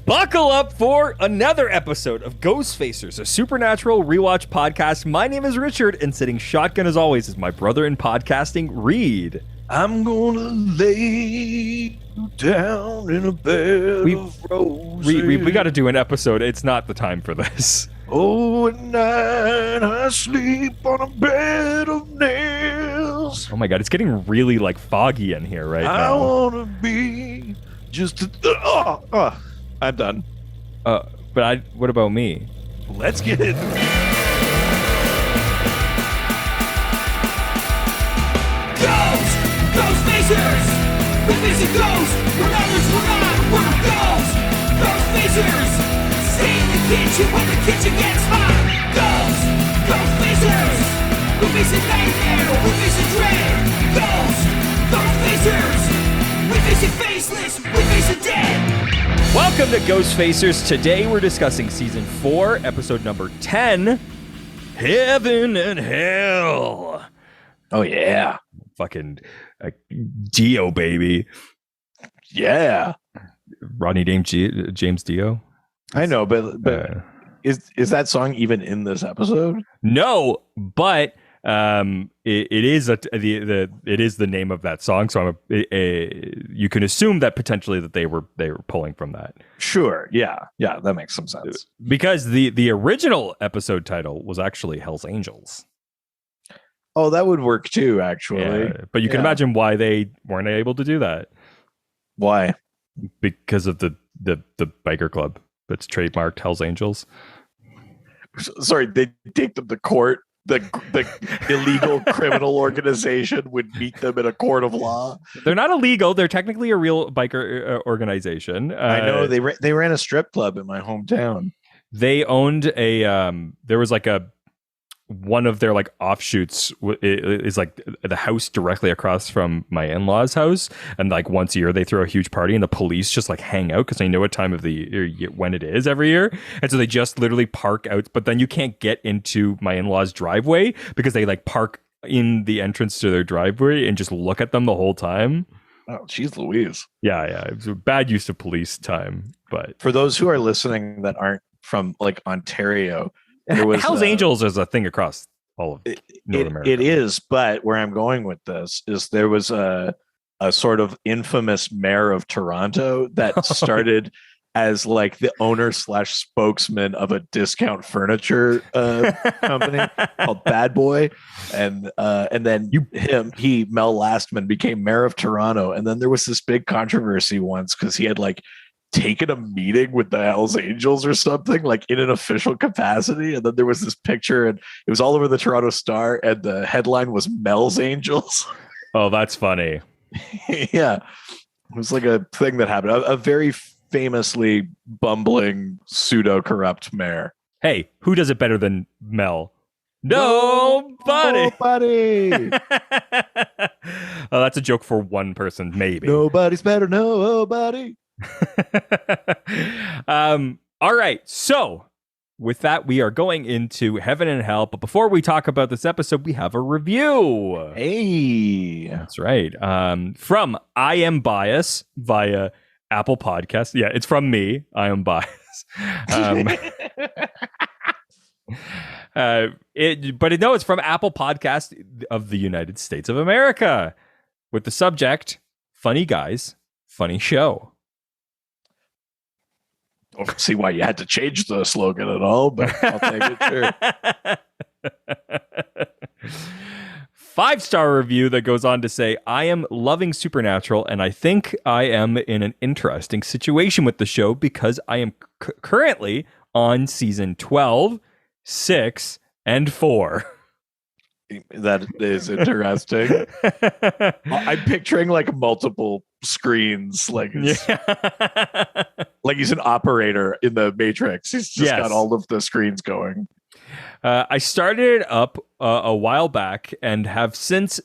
Buckle up for another episode of Ghostfacers, a supernatural rewatch podcast. My name is Richard, and sitting shotgun as always is my brother in podcasting, Reed. I'm gonna lay you down in a bed of roses. We got to do an episode. It's not the time for this. Oh, at night I sleep on a bed of nails. Oh my god, it's getting really like foggy in here right I now. wanna be just I'm done. But what about me? Let's get it. Ghostfacers! We're facing ghosts, when others were not, we're ghosts! Ghostfacers! Stay in the kitchen when the kitchen gets hot! Ghostfacers! We're facing nightmare, we're facing dread! Ghostfacers! We're facing faceless, we're facing dead! Welcome to Ghostfacers. Today we're discussing Season 4, Episode number 10, Heaven and Hell. Oh, yeah. Fucking Dio, baby. Yeah. Rodney James Dio. I know, but is that song even in this episode? No, but it is it is the name of that song, so you can assume that potentially that they were pulling from that. Sure, yeah, that makes some sense. Because the original episode title was actually Hell's Angels. Oh, that would work too, actually. Yeah, but you can imagine why they weren't able to do that. Why? Because of the biker club that's trademarked Hell's Angels. Sorry, they take them to court. The illegal criminal organization would meet them in a court of law. They're not illegal. They're technically a real biker organization. I know they ran a strip club in my hometown. They owned there was like one of their like offshoots is like the house directly across from my in-laws' house, and like once a year they throw a huge party and the police just like hang out because they know what time of the year when it is every year, and so they just literally park out. But then you can't get into my in-laws' driveway because they like park in the entrance to their driveway and just look at them the whole time. Oh, geez, Louise. Yeah, it was a bad use of police time. But for those who are listening that aren't from like Ontario, there was Hell's Angels is a thing across all of North America. It is, but where I'm going with this is there was a sort of infamous mayor of Toronto that started as like the owner / spokesman of a discount furniture company called Bad Boy, and then Mel Lastman became mayor of Toronto, and then there was this big controversy once because he had like taken a meeting with the Hells Angels or something, like in an official capacity, and then there was this picture and it was all over the Toronto Star and the headline was Mel's Angels. Oh, that's funny. Yeah, it was like a thing that happened. A very famously bumbling pseudo-corrupt mayor. Hey, who does it better than Mel? Nobody. Oh, that's a joke for one person, maybe. Nobody's better, nobody. All right, so with that we are going into Heaven and Hell, but before we talk about this episode we have a review. Hey, that's right. From I Am Bias via Apple Podcast. Yeah, it's from me. I am Bias. It's from Apple Podcast of the United States of America with the subject Funny Guys, Funny Show. Don't see why you had to change the slogan at all, but I'll take it, sure. 5-star review that goes on to say, I am loving Supernatural, and I think I am in an interesting situation with the show because I am currently on season 12, 6, and 4. That is interesting. I'm picturing like multiple screens, like like he's an operator in the Matrix. He's just got all of the screens going. I started it up a while back and have since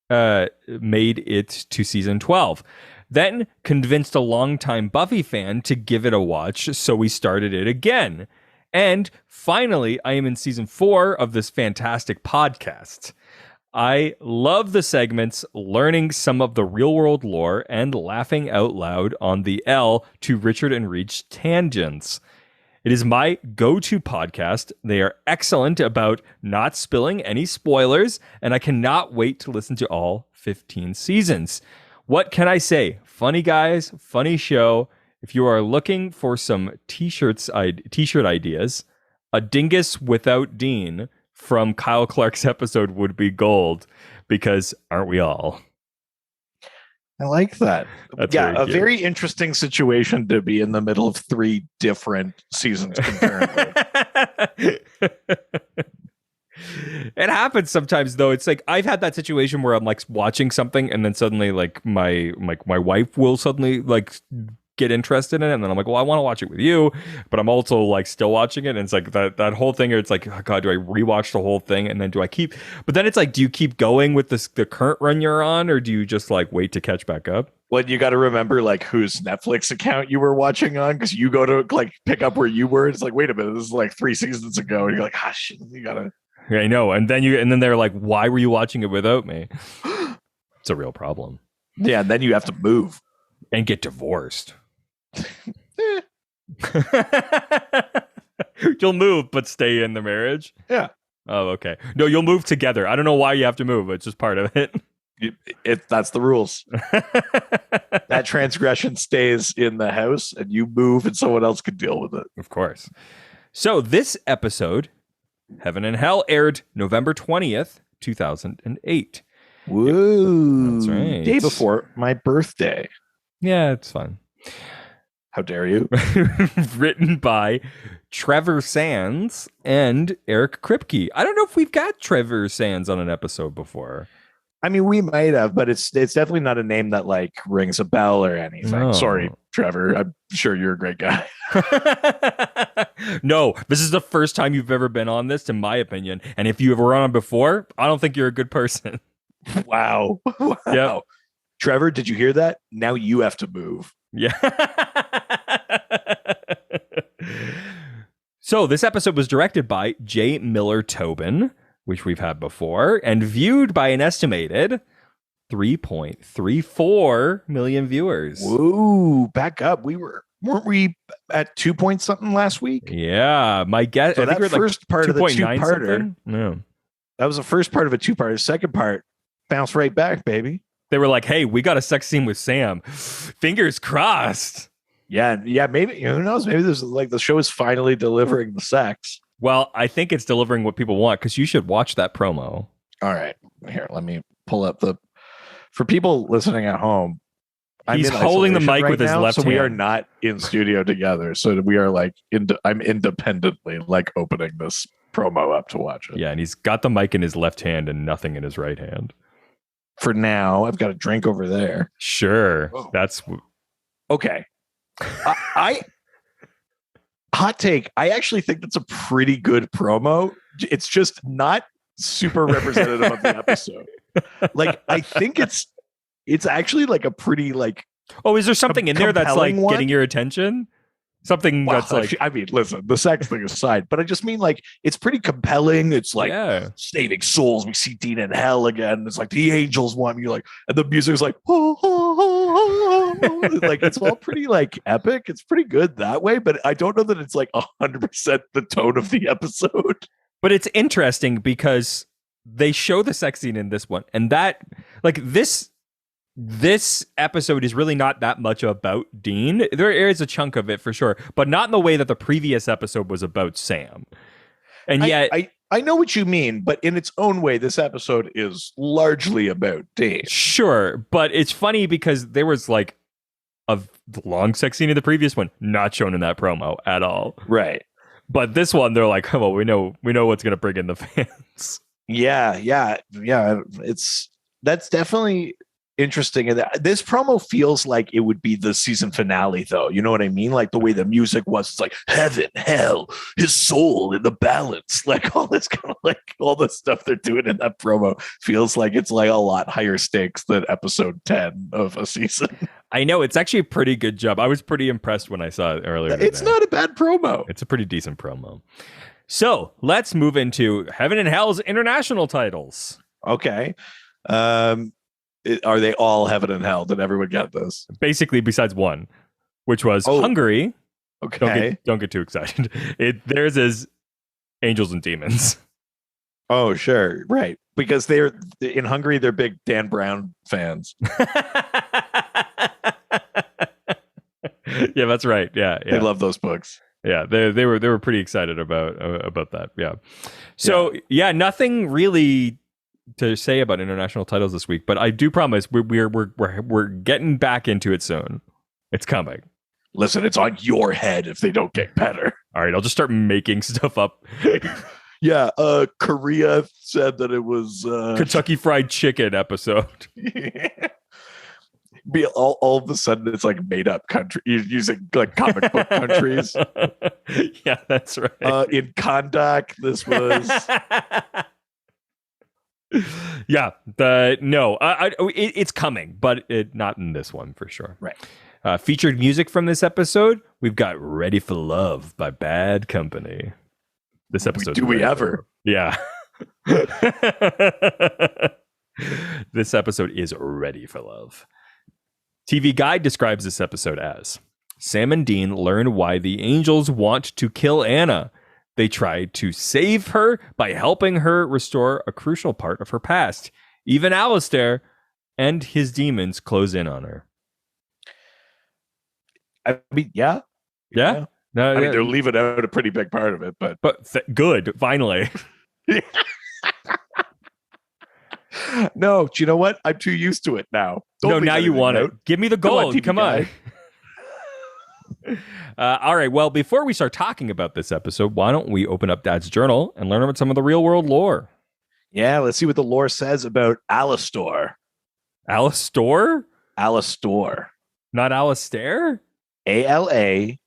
made it to season 12. Then convinced a longtime Buffy fan to give it a watch, so we started it again. And finally, I am in season 4 of this fantastic podcast. I love the segments learning some of the real world lore and laughing out loud on the L to Richard and Reach tangents. It is my go-to podcast. They are excellent about not spilling any spoilers, and I cannot wait to listen to all 15 seasons. What can I say? Funny guys, funny show. If you are looking for some t-shirt ideas, a dingus without Dean from Kyle Clark's episode would be gold, because aren't we all? I like that. That's yeah, very a cute. very interesting situation to be in the middle of 3 different seasons concurrently. It happens sometimes, though. It's like I've had that situation where I'm like watching something, and then suddenly like my wife will suddenly like get interested in it, and then I'm like, well, I want to watch it with you, but I'm also like still watching it, and it's like that whole thing. Or it's like, oh God, do I rewatch the whole thing, and then do I keep? But then it's like, do you keep going with the current run you're on, or do you just like wait to catch back up? Well, you got to remember like whose Netflix account you were watching on, because you go to like pick up where you were. It's like, wait a minute, this is like 3 seasons ago, and you're like, ah, shit, you gotta. Yeah, I know, and then they're like, why were you watching it without me? It's a real problem. Yeah, and then you have to move and get divorced. You'll move but stay in the marriage. Yeah. Oh, okay. No, you'll move together. I don't know why you have to move. It's just part of it. That's the rules. That transgression stays in the house, and you move, and someone else can deal with it. Of course. So this episode, Heaven and Hell, aired November 20th, 2008. Woo! That's right. Day before my birthday. Yeah, it's fun. How dare you? Written by Trevor Sands and Eric Kripke. I don't know if we've got Trevor Sands on an episode before. I mean, we might have, but it's definitely not a name that like rings a bell or anything. No. Sorry, Trevor. I'm sure you're a great guy. No, this is the first time you've ever been on this, in my opinion. And if you were on before, I don't think you're a good person. Wow. Wow. Yep. Trevor, did you hear that? Now you have to move. Yeah. So this episode was directed by J. Miller Tobin, which we've had before, and viewed by an estimated 3.34 million viewers. Woo, back up. Weren't we at 2 point something last week? Yeah, my guess. So I think that we're first part of the 2.9 two-parter. something. No. That was the first part of a 2-parter. Second part, bounce right back, baby. They were like, hey, we got a sex scene with Sam. Fingers crossed. Yeah, maybe, who knows? Maybe there's like the show is finally delivering the sex. Well, I think it's delivering what people want, because you should watch that promo. All right. Here, let me pull up for people listening at home. He's I'm in holding the isolation mic with his now, left so we are hand. not in studio together. So we are like, I'm independently like opening this promo up to watch it. Yeah, and he's got the mic in his left hand and nothing in his right hand. For now, I've got a drink over there. Sure. Whoa. That's Okay. I hot take. I actually think that's a pretty good promo. It's just not super representative of the episode. Like, I think it's actually like a pretty like. Oh, is there something in there that's like compelling one? getting your attention? Something Wow, that's like, I mean, listen, the sex thing aside, but I just mean like it's pretty compelling. It's like yeah. saving souls. We see Dean in hell again. It's like the angels want me, like, and the music's like, oh, oh, oh, oh. Like it's all pretty like epic. It's pretty good that way, but I don't know that it's like 100% the tone of the episode. But it's interesting because they show the sex scene in this one, and that like this episode is really not that much about Dean. There is a chunk of it for sure, but not in the way that the previous episode was about Sam. And yet, I know what you mean, but in its own way, this episode is largely about Dean. sure, but it's funny because there was like a long sex scene in the previous one, not shown in that promo at all. Right. But this one, they're like, oh, well, we know what's going to bring in the fans. Yeah. That's definitely interesting. And this promo feels like it would be the season finale, though. You know what I mean? Like the way the music was, it's like heaven, hell, his soul in the balance. Like all this kind of like all the stuff they're doing in that promo feels like it's like a lot higher stakes than episode 10 of a season. I know, it's actually a pretty good job. I was pretty impressed when I saw it earlier. It's today. not a bad promo. It's a pretty decent promo. So let's move into Heaven and Hell's international titles. Okay. Are they all heaven and hell? Did everyone get this? Basically, besides one, which was Hungary. Okay. Don't get too excited. Theirs is angels and demons. Oh, sure. Right. Because they're in Hungary, they're big Dan Brown fans. Yeah, that's right. Yeah. They love those books. Yeah, they were pretty excited about that. Yeah. So nothing really to say about international titles this week, but I do promise we're getting back into it soon. It's coming. Listen, it's on your head if they don't get better. All right, I'll just start making stuff up. Yeah, Korea said that it was Kentucky Fried Chicken episode. Be all of a sudden it's like made up country using like comic book countries. Yeah, that's right. In Kondak, this was it's coming, but not in this one for sure. Right. Featured music from this episode, we've got "Ready for Love" by Bad Company. This episode, do we ever? Yeah. This episode is ready for love. TV Guide describes this episode as: Sam and Dean learn why the angels want to kill Anna. They try to save her by helping her restore a crucial part of her past. Even Alastair and his demons close in on her. I mean, yeah. No, I mean, they're leaving out a pretty big part of it, but good. Finally. No, do you know what? I'm too used to it now. Now you want it. Give me the gold. Come on. All right. Well, before we start talking about this episode, why don't we open up Dad's journal and learn about some of the real world lore? Yeah, let's see what the lore says about Alastair. Alastair? Alastair. Not Alastair? Alastor.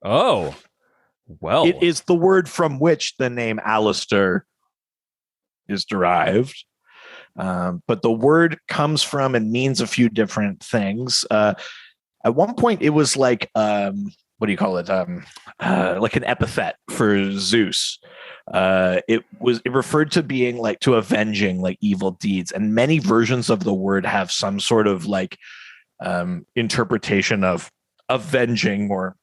Oh. Well. It is the word from which the name Alastair is derived. But the word comes from and means a few different things. At one point, it was like, what do you call it? Like an epithet for Zeus. It referred to being like to avenging like evil deeds. And many versions of the word have some sort of like interpretation of avenging or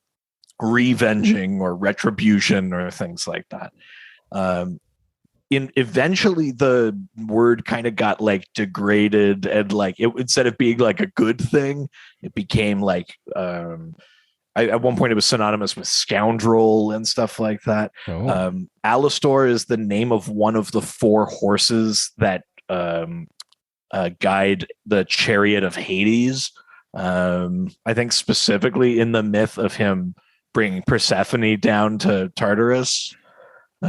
revenging or retribution or things like that. Eventually the word kind of got like degraded and like it, instead of being like a good thing, it became like at one point it was synonymous with scoundrel and stuff like that. Alastair is the name of one of the 4 horses that guide the chariot of Hades. I think specifically in the myth of him bringing Persephone down to Tartarus. He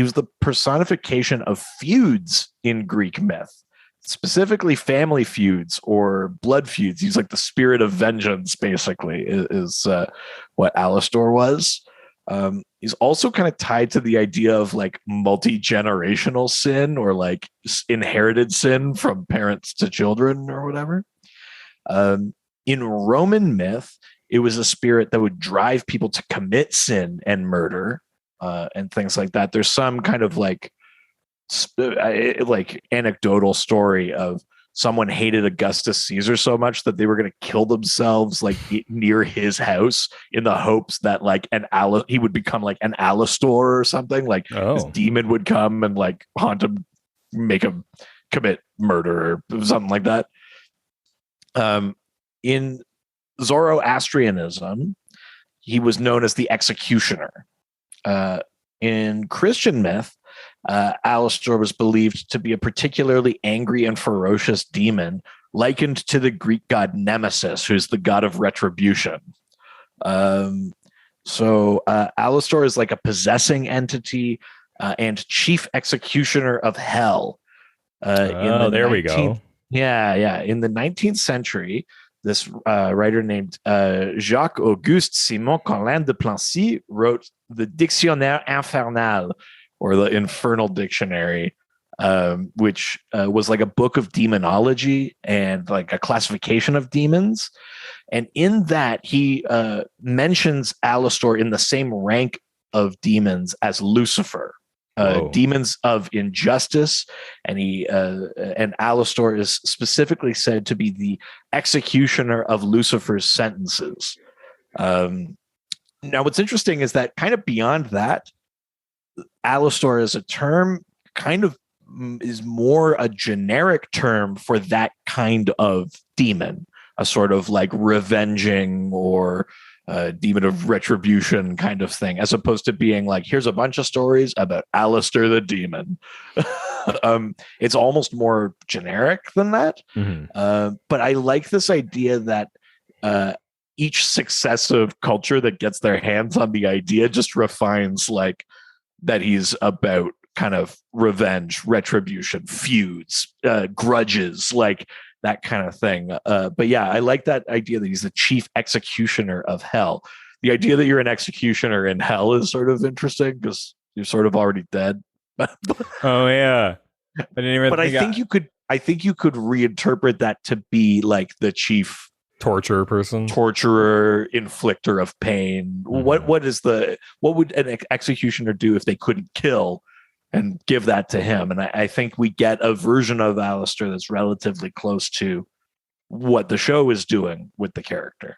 was the personification of feuds in Greek myth, specifically family feuds or blood feuds. He's like the spirit of vengeance, basically, is what Alastair was. He's also kind of tied to the idea of like multi-generational sin or like inherited sin from parents to children or whatever. In Roman myth, it was a spirit that would drive people to commit sin and murder and things like that. There's some kind of like anecdotal story of someone hated Augustus Caesar so much that they were going to kill themselves like near his house in the hopes that like he would become like an Alastair or something. Like his demon would come and like haunt him, make him commit murder or something like that. In Zoroastrianism, he was known as the executioner. In Christian myth, Alastair was believed to be a particularly angry and ferocious demon, likened to the Greek god Nemesis, who's the god of retribution. So Alastair is like a possessing entity and chief executioner of hell. There we go. Yeah. In the 19th century, this writer named Jacques-Auguste Simon Colin de Plancy wrote the Dictionnaire Infernal, or the Infernal Dictionary, which was like a book of demonology and like a classification of demons. And in that, he mentions Alastair in the same rank of demons as Lucifer. Demons of injustice, and and Alastair is specifically said to be the executioner of Lucifer's sentences. Now, what's interesting is that kind of beyond that, Alastair as a term kind of is more a generic term for that kind of demon, a sort of like revenging or demon of retribution kind of thing, as opposed to being like, here's a bunch of stories about Alastair the demon. It's almost more generic than that. But I like this idea that each successive culture that gets their hands on the idea just refines like that he's about kind of revenge, retribution, feuds, grudges, like that kind of thing. But yeah, I like that idea that he's the chief executioner of hell. The idea that you're an executioner in hell is sort of interesting because you're sort of already dead. Oh yeah. I think you could reinterpret that to be like the chief torturer, inflictor of pain. What would an executioner do if they couldn't kill, and give that to him? And I think we get a version of Alastair that's relatively close to what the show is doing with the character.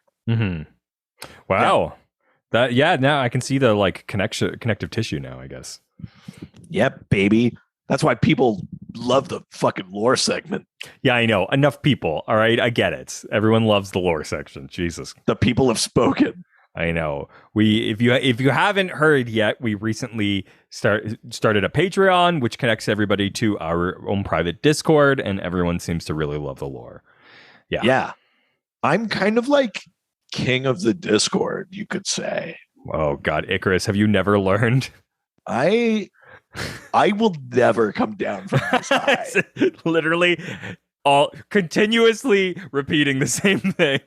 Wow. Now I can see the like connective tissue now, I guess. Yep, baby. That's why people love the fucking lore segment. Yeah, I know. Enough people. All right, I get it. Everyone loves the lore section. Jesus. The people have spoken. I know. If you haven't heard yet, we recently started a Patreon, which connects everybody to our own private Discord, and everyone seems to really love the lore. Yeah. I'm kind of like king of the Discord, you could say. Oh God, Icarus, have you never learned? I will never come down from this high. Literally all continuously repeating the same thing.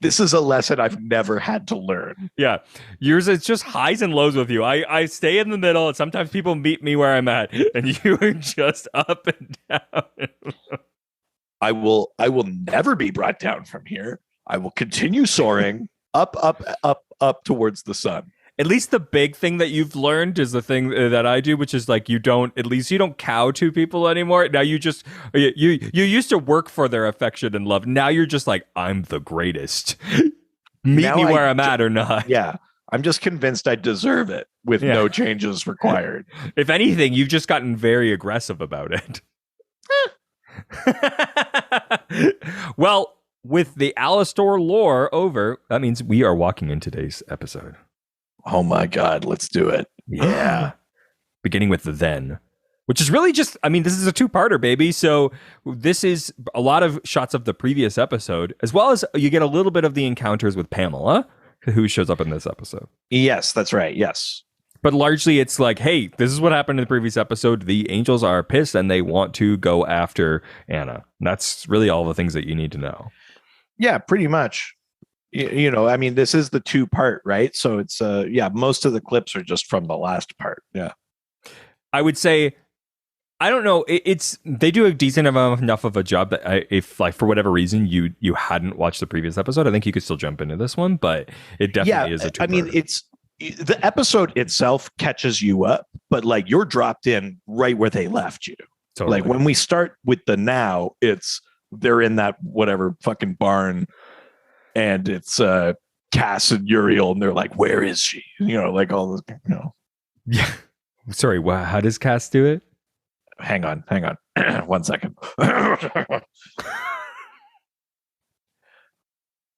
This is a lesson I've never had to learn. Yeah. Yours is just highs and lows with you. I stay in the middle, and sometimes people meet me where I'm at, and you are just up and down. I will never be brought down from here. I will continue soaring up towards the sun. At least the big thing that you've learned is the thing that I do, which is like you don't cow to people anymore. Now you used to work for their affection and love. Now you're just like, I'm the greatest. Meet me where I'm at or not. Yeah. I'm just convinced I deserve it with no changes required. If anything, you've just gotten very aggressive about it. Well, with the Alastair lore over, that means we are walking in today's episode. Oh my God, let's do it. Yeah. Beginning with the then, which is really just, this is a two-parter, baby. So this is a lot of shots of the previous episode, as well as you get a little bit of the encounters with Pamela, who shows up in this episode. Yes, that's right. Yes. But largely it's like, hey, this is what happened in the previous episode. The angels are pissed and they want to go after Anna. And that's really all the things that you need to know. Yeah, pretty much. This is the two-part, right? So it's most of the clips are just from the last part. Yeah. I would say, I don't know, they do a decent enough of a job that if like for whatever reason you hadn't watched the previous episode, I think you could still jump into this one, but it definitely is a two-parter. The episode itself catches you up, but like you're dropped in right where they left you. Totally. Like when we start with the now, they're in that whatever fucking barn, and it's Cass and Uriel, and they're like, "Where is she?" Like all this, Yeah. Sorry. How does Cass do it? Hang on. 1 second.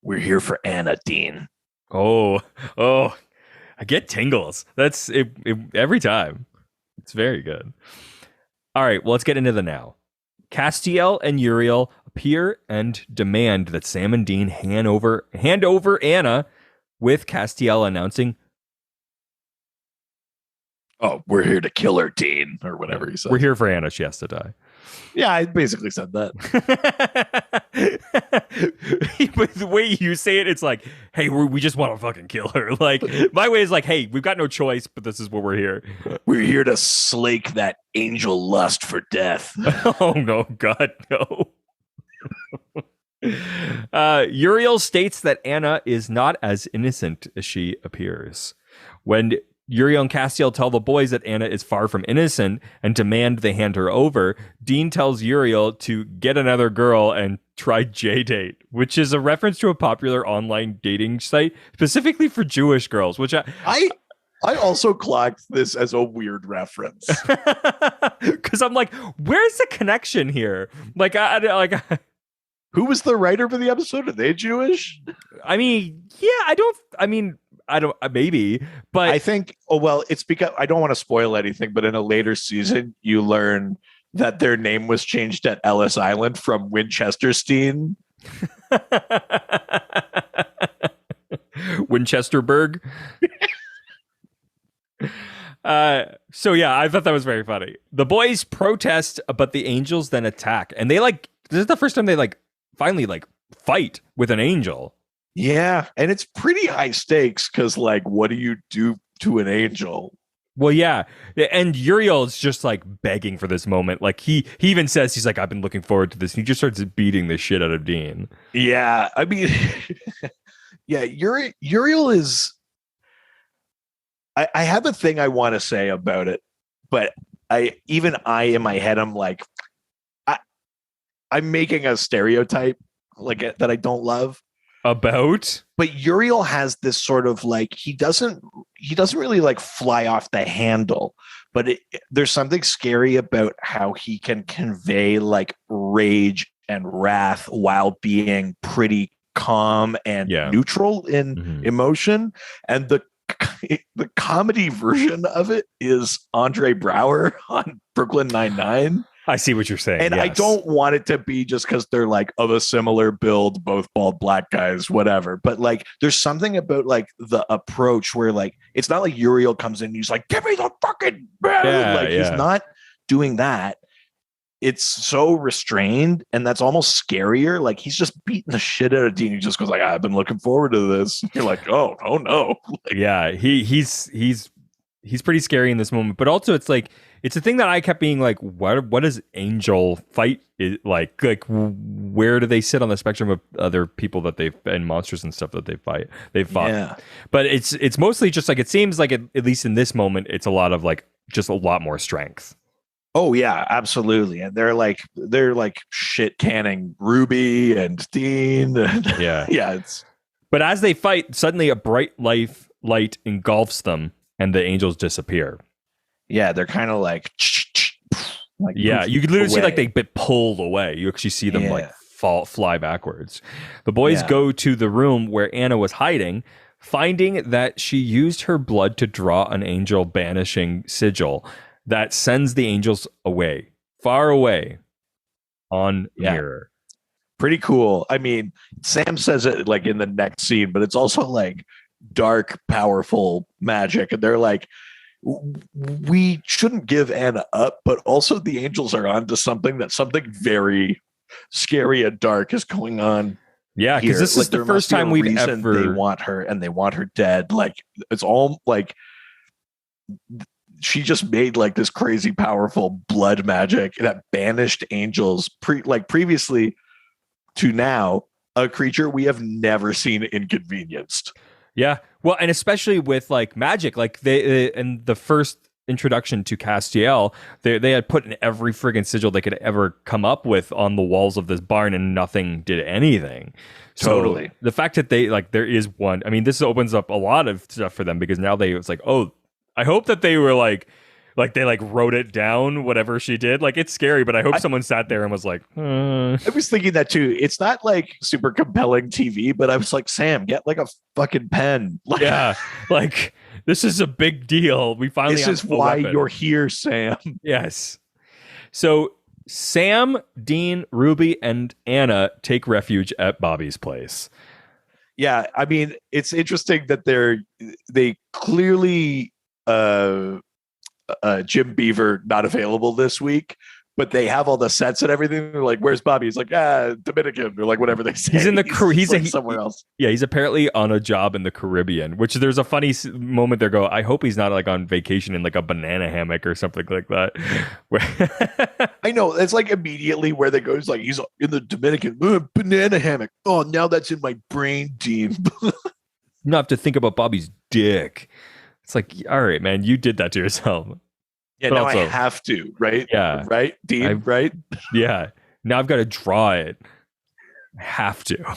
We're here for Anna, Dean. Oh, I get tingles. That's it every time. It's very good. All right, well, let's get into the now. Castiel and Uriel appear and demand that Sam and Dean hand over Anna, with Castiel announcing, "Oh, we're here to kill her, Dean," or whatever he said. We're here for Anna. She has to die. Yeah, I basically said that. But the way you say it, it's like, hey, we just want to fucking kill her. Like, my way is like, hey, we've got no choice, but this is what we're here. We're here to slake that angel lust for death. Oh, no, God, no. Uriel states that Anna is not as innocent as she appears, When Uriel and Castiel tell the boys that Anna is far from innocent and demand they hand her over, Dean tells Uriel to get another girl and try J-Date, which is a reference to a popular online dating site specifically for Jewish girls, which I also clocked this as a weird reference. Because I'm like, where's the connection here? Like, Who was the writer for the episode? Are they Jewish? I mean, I don't, maybe, but I think, it's because I don't want to spoil anything, but in a later season, you learn that their name was changed at Ellis Island from Winchesterstein. Winchesterburg. So yeah, I thought that was very funny. The boys protest, but the angels then attack, and this is the first time they finally fight with an angel. Yeah, and it's pretty high stakes because what do you do to an angel? Well, yeah, and Uriel is just begging for this moment. He even says he's I've been looking forward to this. And he just starts beating the shit out of Dean. Yeah, I mean, yeah, Uriel is. I have a thing I want to say about it, but in my head I'm I'm making a stereotype that I don't love. About? But Uriel has this sort of he doesn't really fly off the handle, but there's something scary about how he can convey rage and wrath while being pretty calm and neutral in emotion. And the comedy version of it is Andre Braugher on Brooklyn Nine-Nine. I see what you're saying. And yes. I don't want it to be just because they're of a similar build, both bald black guys, whatever. But there's something about the approach where it's not like Uriel comes in and he's give me the fucking bell. He's not doing that. It's so restrained, and that's almost scarier. He's just beating the shit out of Dean. He just goes I've been looking forward to this. You're oh no. Yeah, he's pretty scary in this moment. But also it's it's a thing that I kept being what is angel fight like where do they sit on the spectrum of other people that and monsters and stuff that they've fought. Yeah. But it's mostly just it seems at least in this moment it's a lot of just a lot more strength. Oh yeah, absolutely. And they're shit canning Ruby and Dean. Yeah. Yeah. But as they fight, suddenly a bright light engulfs them and the angels disappear. Yeah, they're kind of yeah, you could literally see they get pulled away. You actually see them fly backwards. The boys go to the room where Anna was hiding, finding that she used her blood to draw an angel banishing sigil that sends the angels away, far away on mirror. Pretty cool. I mean, Sam says it in the next scene, but it's also dark, powerful magic. And they're we shouldn't give Anna up, but also the angels are onto something very scary and dark is going on. Yeah, because this is the first time we've ever. They want her and they want her dead. It's all she just made this crazy powerful blood magic that banished angels previously to now a creature we have never seen inconvenienced. Yeah. Well, and especially with magic, they in the first introduction to Castiel, they had put in every friggin' sigil they could ever come up with on the walls of this barn and nothing did anything. Totally. So the fact that they there is one, I mean, this opens up a lot of stuff for them because now it's oh, I hope that they were they wrote it down, whatever she did. It's scary, but I hope someone sat there and was I was thinking that too. It's not super compelling TV, but I was Sam, get a fucking pen. Yeah. This is a big deal. We finally This is why you're here, Sam. Yes. So Sam, Dean, Ruby, and Anna take refuge at Bobby's place. Yeah. I mean, it's interesting that they clearly Jim Beaver not available this week, but they have all the sets and everything. They're where's Bobby? He's Dominican or whatever they say. He's in the he's somewhere else. Yeah, he's apparently on a job in the Caribbean, which there's a funny moment there. I hope he's not on vacation in a banana hammock or something like that. I know it's immediately where they go. It's he's in the Dominican banana hammock. Oh, now that's in my brain, Dean. You don't have to think about Bobby's dick. It's like, all right, man, you did that to yourself. Yeah, But now also- I have to, right? Yeah. Right, Dean, right? Yeah. Now I've got to draw it. I have to.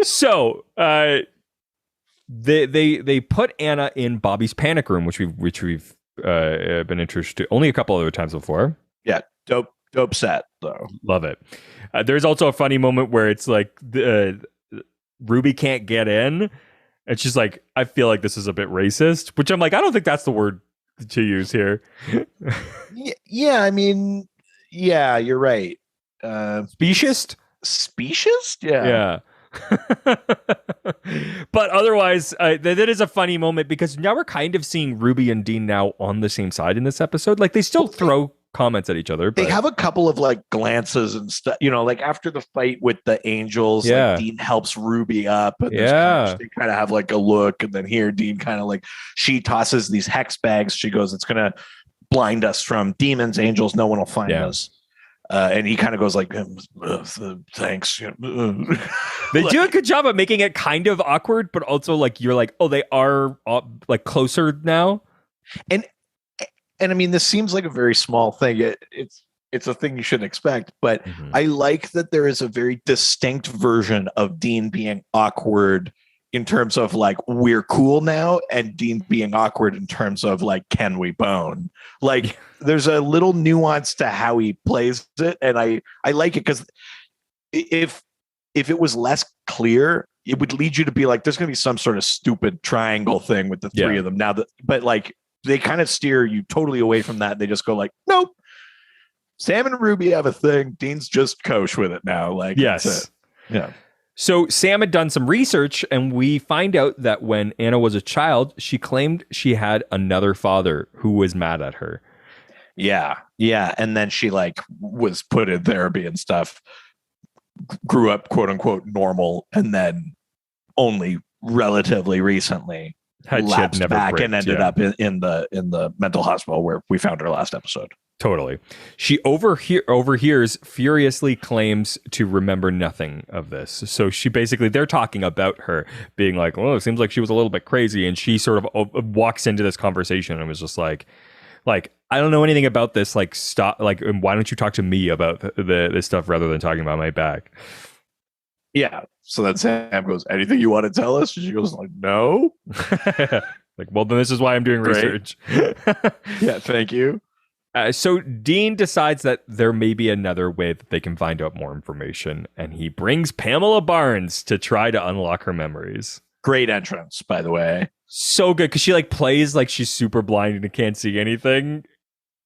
So, they put Anna in Bobby's panic room, which we've been introduced to only a couple other times before. Yeah, dope set though. Love it. There's also a funny moment where it's like Ruby can't get in, and she's like, "I feel like this is a bit racist," which I'm like, I don't think that's the word to use here. Yeah, I mean, yeah, you're right. Speciest? Specious? Yeah. But otherwise, that is a funny moment because now we're kind of seeing Ruby and Dean now on the same side in this episode. Like they still throw comments at each other. But... They have a couple of like glances and stuff, you know, like after the fight with the angels, Yeah. like Dean helps Ruby up. And Yeah. they kind of have like a look. And then here, Dean kind of like, she tosses these hex bags. She goes, it's going to blind us from demons, angels. No one will find us. And he kind of goes like, thanks. They do a good job of making it kind of awkward, but also like you're like, oh, they are like closer now. And I mean, this seems like a very small thing. It's a thing you shouldn't expect, but I like that there is a very distinct version of Dean being awkward in terms of like, we're cool now, and Dean being awkward in terms of like, can we bone? Like there's a little nuance to how he plays it. And I like it because if it was less clear, it would lead you to be like, there's going to be some sort of stupid triangle thing with the three of them now but like they kind of steer you totally away from that. They just go like, nope, Sam and Ruby have a thing. Dean's just kosher with it now. Like, yes. That's it. Yeah. So Sam had done some research, and we find out that when Anna was a child, she claimed she had another father who was mad at her. Yeah. Yeah. And then she like was put in therapy and stuff, grew up quote unquote normal, and then only relatively recently lapsed back and ended up in the mental hospital where we found her last episode. Totally. She overhears, furiously claims to remember nothing of this. So she basically, they're talking about her being like, oh, it seems like she was a little bit crazy. And she sort of walks into this conversation and was just like, I don't know anything about this. Like, stop. Like, why don't you talk to me about this stuff rather than talking about my back? Yeah. So then Sam goes, anything you want to tell us? And she goes like, no. Like, well, then this is why I'm doing research. Yeah. Thank you. So Dean decides that there may be another way that they can find out more information, and he brings Pamela Barnes to try to unlock her memories. Great entrance, by the way. So good, because she like plays like she's super blind and can't see anything.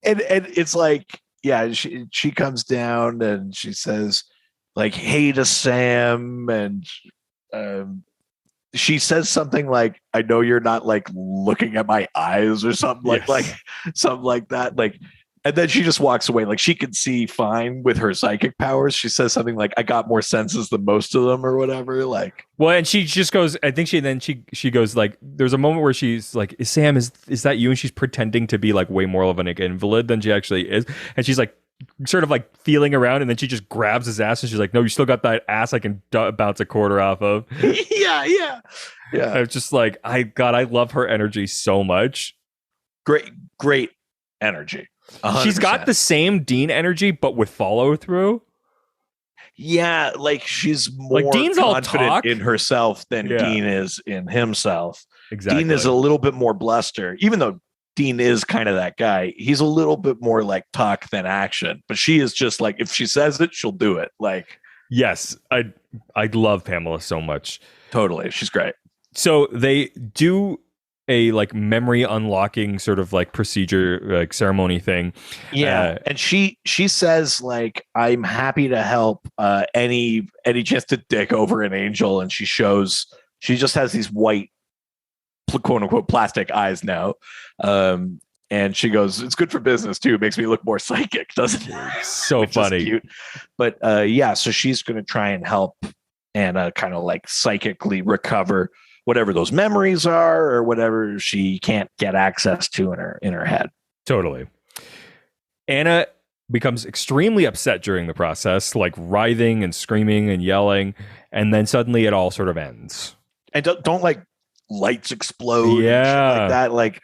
And it's like, yeah, she comes down and she says like, hey to Sam, and she says something like, I know you're not like looking at my eyes or something like something like that. Like, and then she just walks away. Like she can see fine with her psychic powers. She says something like, I got more senses than most of them or whatever. Like, well, and she just goes, I think she goes like, there's a moment where she's like, Sam, is that you? And she's pretending to be like way more of an invalid than she actually is. And she's like, sort of like feeling around, and then she just grabs his ass and she's like, no, you still got that ass I can bounce a quarter off of. yeah I was just like, I love her energy so much. Great energy. 100%. She's got the same Dean energy but with follow through. Yeah, like she's more like Dean's confident all talk in herself than Dean is in himself. Exactly. Dean is a little bit more bluster, even though Dean is kind of that guy. He's a little bit more like talk than action, but she is just like, if she says it, she'll do it. Like, yes, I love Pamela so much. Totally. She's great. So they do a like memory unlocking sort of like procedure, like ceremony thing. Yeah. And she says like, I'm happy to help any chance to dick over an angel. And she just has these white, quote unquote, plastic eyes now. And she goes, it's good for business too. It makes me look more psychic, doesn't it? So funny. Cute. But yeah, so she's going to try and help Anna kind of like psychically recover whatever those memories are or whatever she can't get access to in her head. Totally. Anna becomes extremely upset during the process, like writhing and screaming and yelling. And then suddenly it all sort of ends. And don't like lights explode and shit like that.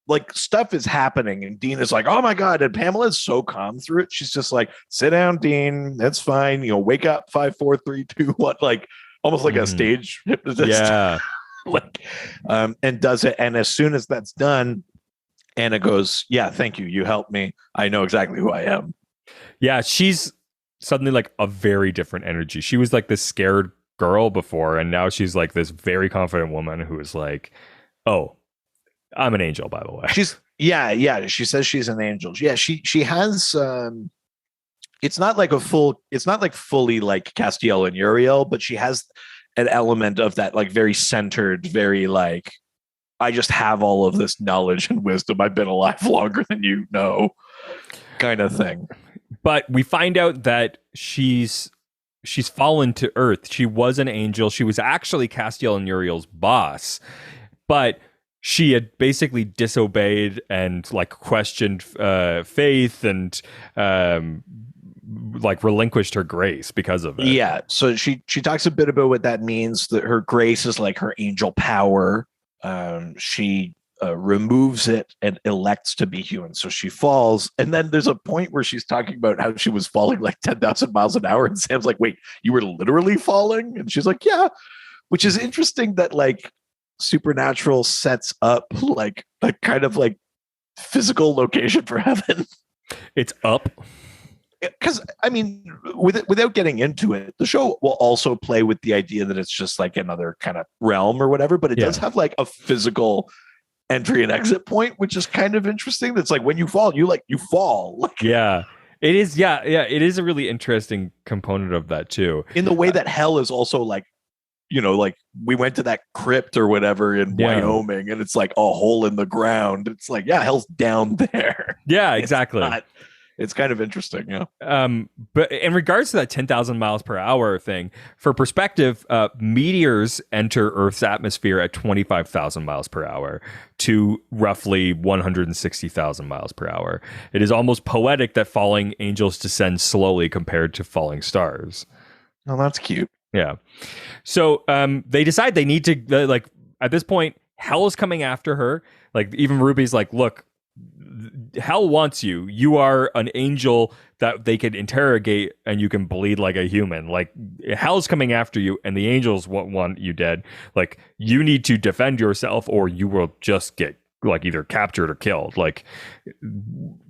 Like stuff is happening, and Dean is like, "Oh my god!" And Pamela's so calm through it. She's just like, "Sit down, Dean. That's fine. You know, wake up. 5, 4, 3, 2, 1." Like almost like a stage hypnotist. Yeah. And does it. And as soon as that's done, Anna goes, "Yeah, thank you. You helped me. I know exactly who I am." Yeah, she's suddenly like a very different energy. She was like this scared girl before, and now she's like this very confident woman who is like, "Oh, I'm an angel, by the way." She says she's an angel. Yeah, she has it's not like fully like Castiel and Uriel, but she has an element of that like very centered, very like, I just have all of this knowledge and wisdom. I've been alive longer than you know, kind of thing. But we find out that she's fallen to earth. She was an angel. She was actually Castiel and Uriel's boss, but she had basically disobeyed and like questioned faith and like relinquished her grace because of it. Yeah. So she talks a bit about what that means, that her grace is like her angel power. She removes it and elects to be human. So she falls. And then there's a point where she's talking about how she was falling like 10,000 miles an hour. And Sam's like, "Wait, you were literally falling?" And she's like, "Yeah," which is interesting that like Supernatural sets up like a kind of like physical location for heaven. It's up. Because I mean, without getting into it, the show will also play with the idea that it's just like another kind of realm or whatever, but it does have like a physical entry and exit point, which is kind of interesting. That's like when you fall, you fall. Like, yeah, it is. Yeah, it is a really interesting component of that too. In the way that hell is also like, you know, like we went to that crypt or whatever in Wyoming, and it's like a hole in the ground. It's like, yeah, hell's down there. Yeah, exactly. It's kind of interesting, yeah. But in regards to that 10,000 miles per hour thing, for perspective, meteors enter Earth's atmosphere at 25,000 miles per hour to roughly 160,000 miles per hour. It is almost poetic that falling angels descend slowly compared to falling stars. Oh, that's cute. Yeah. So they decide they need to, like, at this point, hell is coming after her. Like, even Ruby's like, "Look, hell wants you. You are an angel that they could interrogate and you can bleed like a human. Like, hell's coming after you and the angels want you dead. Like, you need to defend yourself or you will just get like either captured or killed. Like,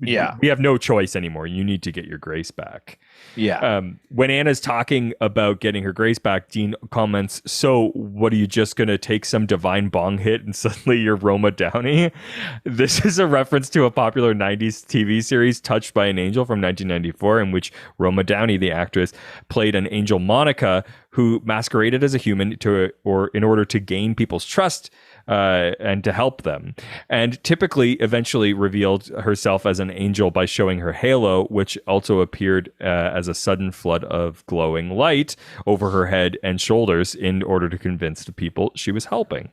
yeah, we have no choice anymore. You need to get your grace back." Yeah. When Anna's talking about getting her grace back, Dean comments, "So what, are you just going to take some divine bong hit and suddenly you're Roma Downey?" This is a reference to a popular 90s TV series, Touched by an Angel, from 1994, in which Roma Downey, the actress, played an angel Monica who masqueraded as a human in order to gain people's trust and to help them, and typically eventually revealed herself as an angel by showing her halo, which also appeared as a sudden flood of glowing light over her head and shoulders in order to convince the people she was helping.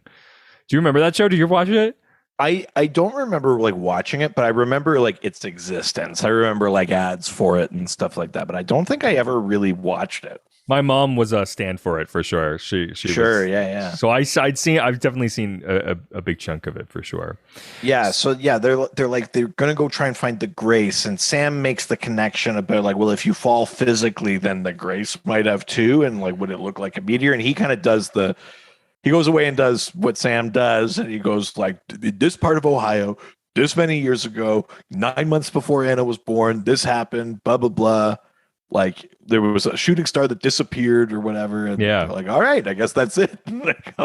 Do you remember that show? Did you watch it? I don't remember like watching it, but I remember like its existence. I remember like ads for it and stuff like that, but I don't think I ever really watched it. My mom was a stand for it for sure. She sure, was, yeah. So I've definitely seen a big chunk of it for sure. Yeah, so yeah, they're gonna go try and find the grace, and Sam makes the connection about like, well, if you fall physically, then the grace might have too, and like, would it look like a meteor? And he kind of he goes away and does what Sam does, and he goes like, this part of Ohio, this many years ago, 9 months before Anna was born, this happened, blah blah blah. Like, there was a shooting star that disappeared or whatever. And yeah, like, all right, I guess that's it. Like,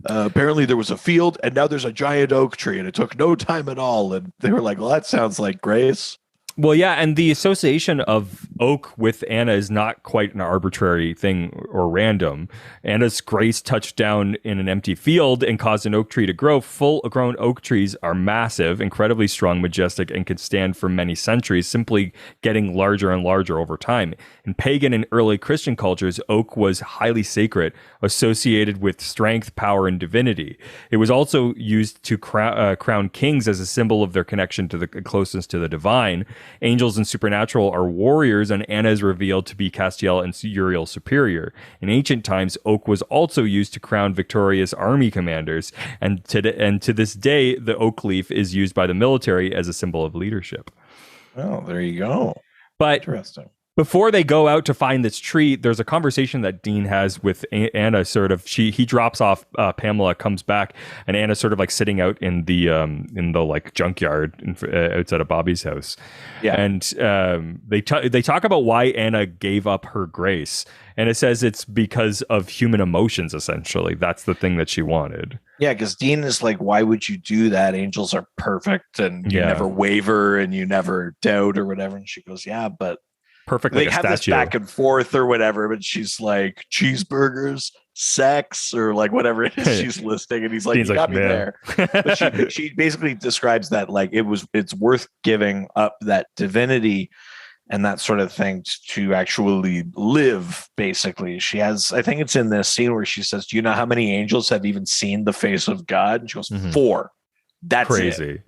apparently there was a field and now there's a giant oak tree and it took no time at all. And they were like, well, that sounds like grace. Well, yeah, and the association of oak with Anna is not quite an arbitrary thing or random. Anna's grace touched down in an empty field and caused an oak tree to grow. Full-grown oak trees are massive, incredibly strong, majestic, and can stand for many centuries, simply getting larger and larger over time. In pagan and early Christian cultures, oak was highly sacred, associated with strength, power, and divinity. It was also used to crown kings as a symbol of their connection to the closeness to the divine. angels and supernatural are warriors, and Anna is revealed to be Castiel and Uriel's superior. In ancient times, oak was also used to crown victorious army commanders, and to this day, the oak leaf is used by the military as a symbol of leadership. Oh, there you go. But Interesting. before they go out to find this tree, there's a conversation that Dean has with Anna. Sort of, he drops off Pamela, comes back, and Anna's sort of like sitting out in the like junkyard outside of Bobby's house. Yeah, and they talk about why Anna gave up her grace, and it says it's because of human emotions. Essentially, that's the thing that she wanted. Yeah, because Dean is like, why would you do that? Angels are perfect, and you never waver, and you never doubt or whatever. And she goes, yeah, but. Perfect, they like a have statue. this back and forth or whatever, but she's like cheeseburgers, sex, or like whatever it is she's listing, and he's like, Dean's you got like, me there. But she basically describes that like it's worth giving up that divinity and that sort of thing to actually live. Basically, she has, I think it's in this scene where she says, "Do you know how many angels have even seen the face of God?" And she goes, 4. That's crazy. It.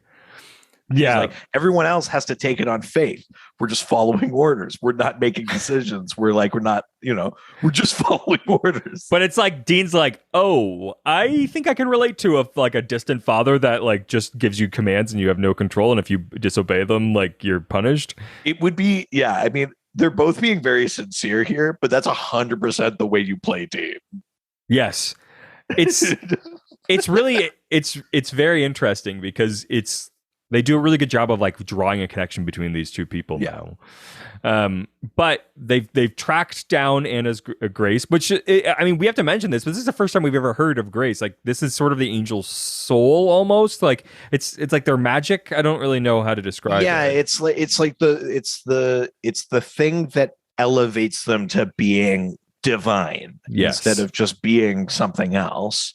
Yeah, like everyone else has to take it on faith. We're just following orders. We're not making decisions. We're not, we're just following orders. But it's like Dean's like, oh, I think I can relate to a distant father that like just gives you commands and you have no control, and if you disobey them, like you're punished. It would be, yeah. I mean, they're both being very sincere here, but that's 100% the way you play Dean. Yes, it's really it's very interesting because they do a really good job of like drawing a connection between these two people now. But they've tracked down Anna's Grace, which I mean, we have to mention this, but this is the first time we've ever heard of Grace. Like this is sort of the angel's soul almost. Like it's like their magic. I don't really know how to describe it. Yeah, it's the thing that elevates them to being divine instead of just being something else.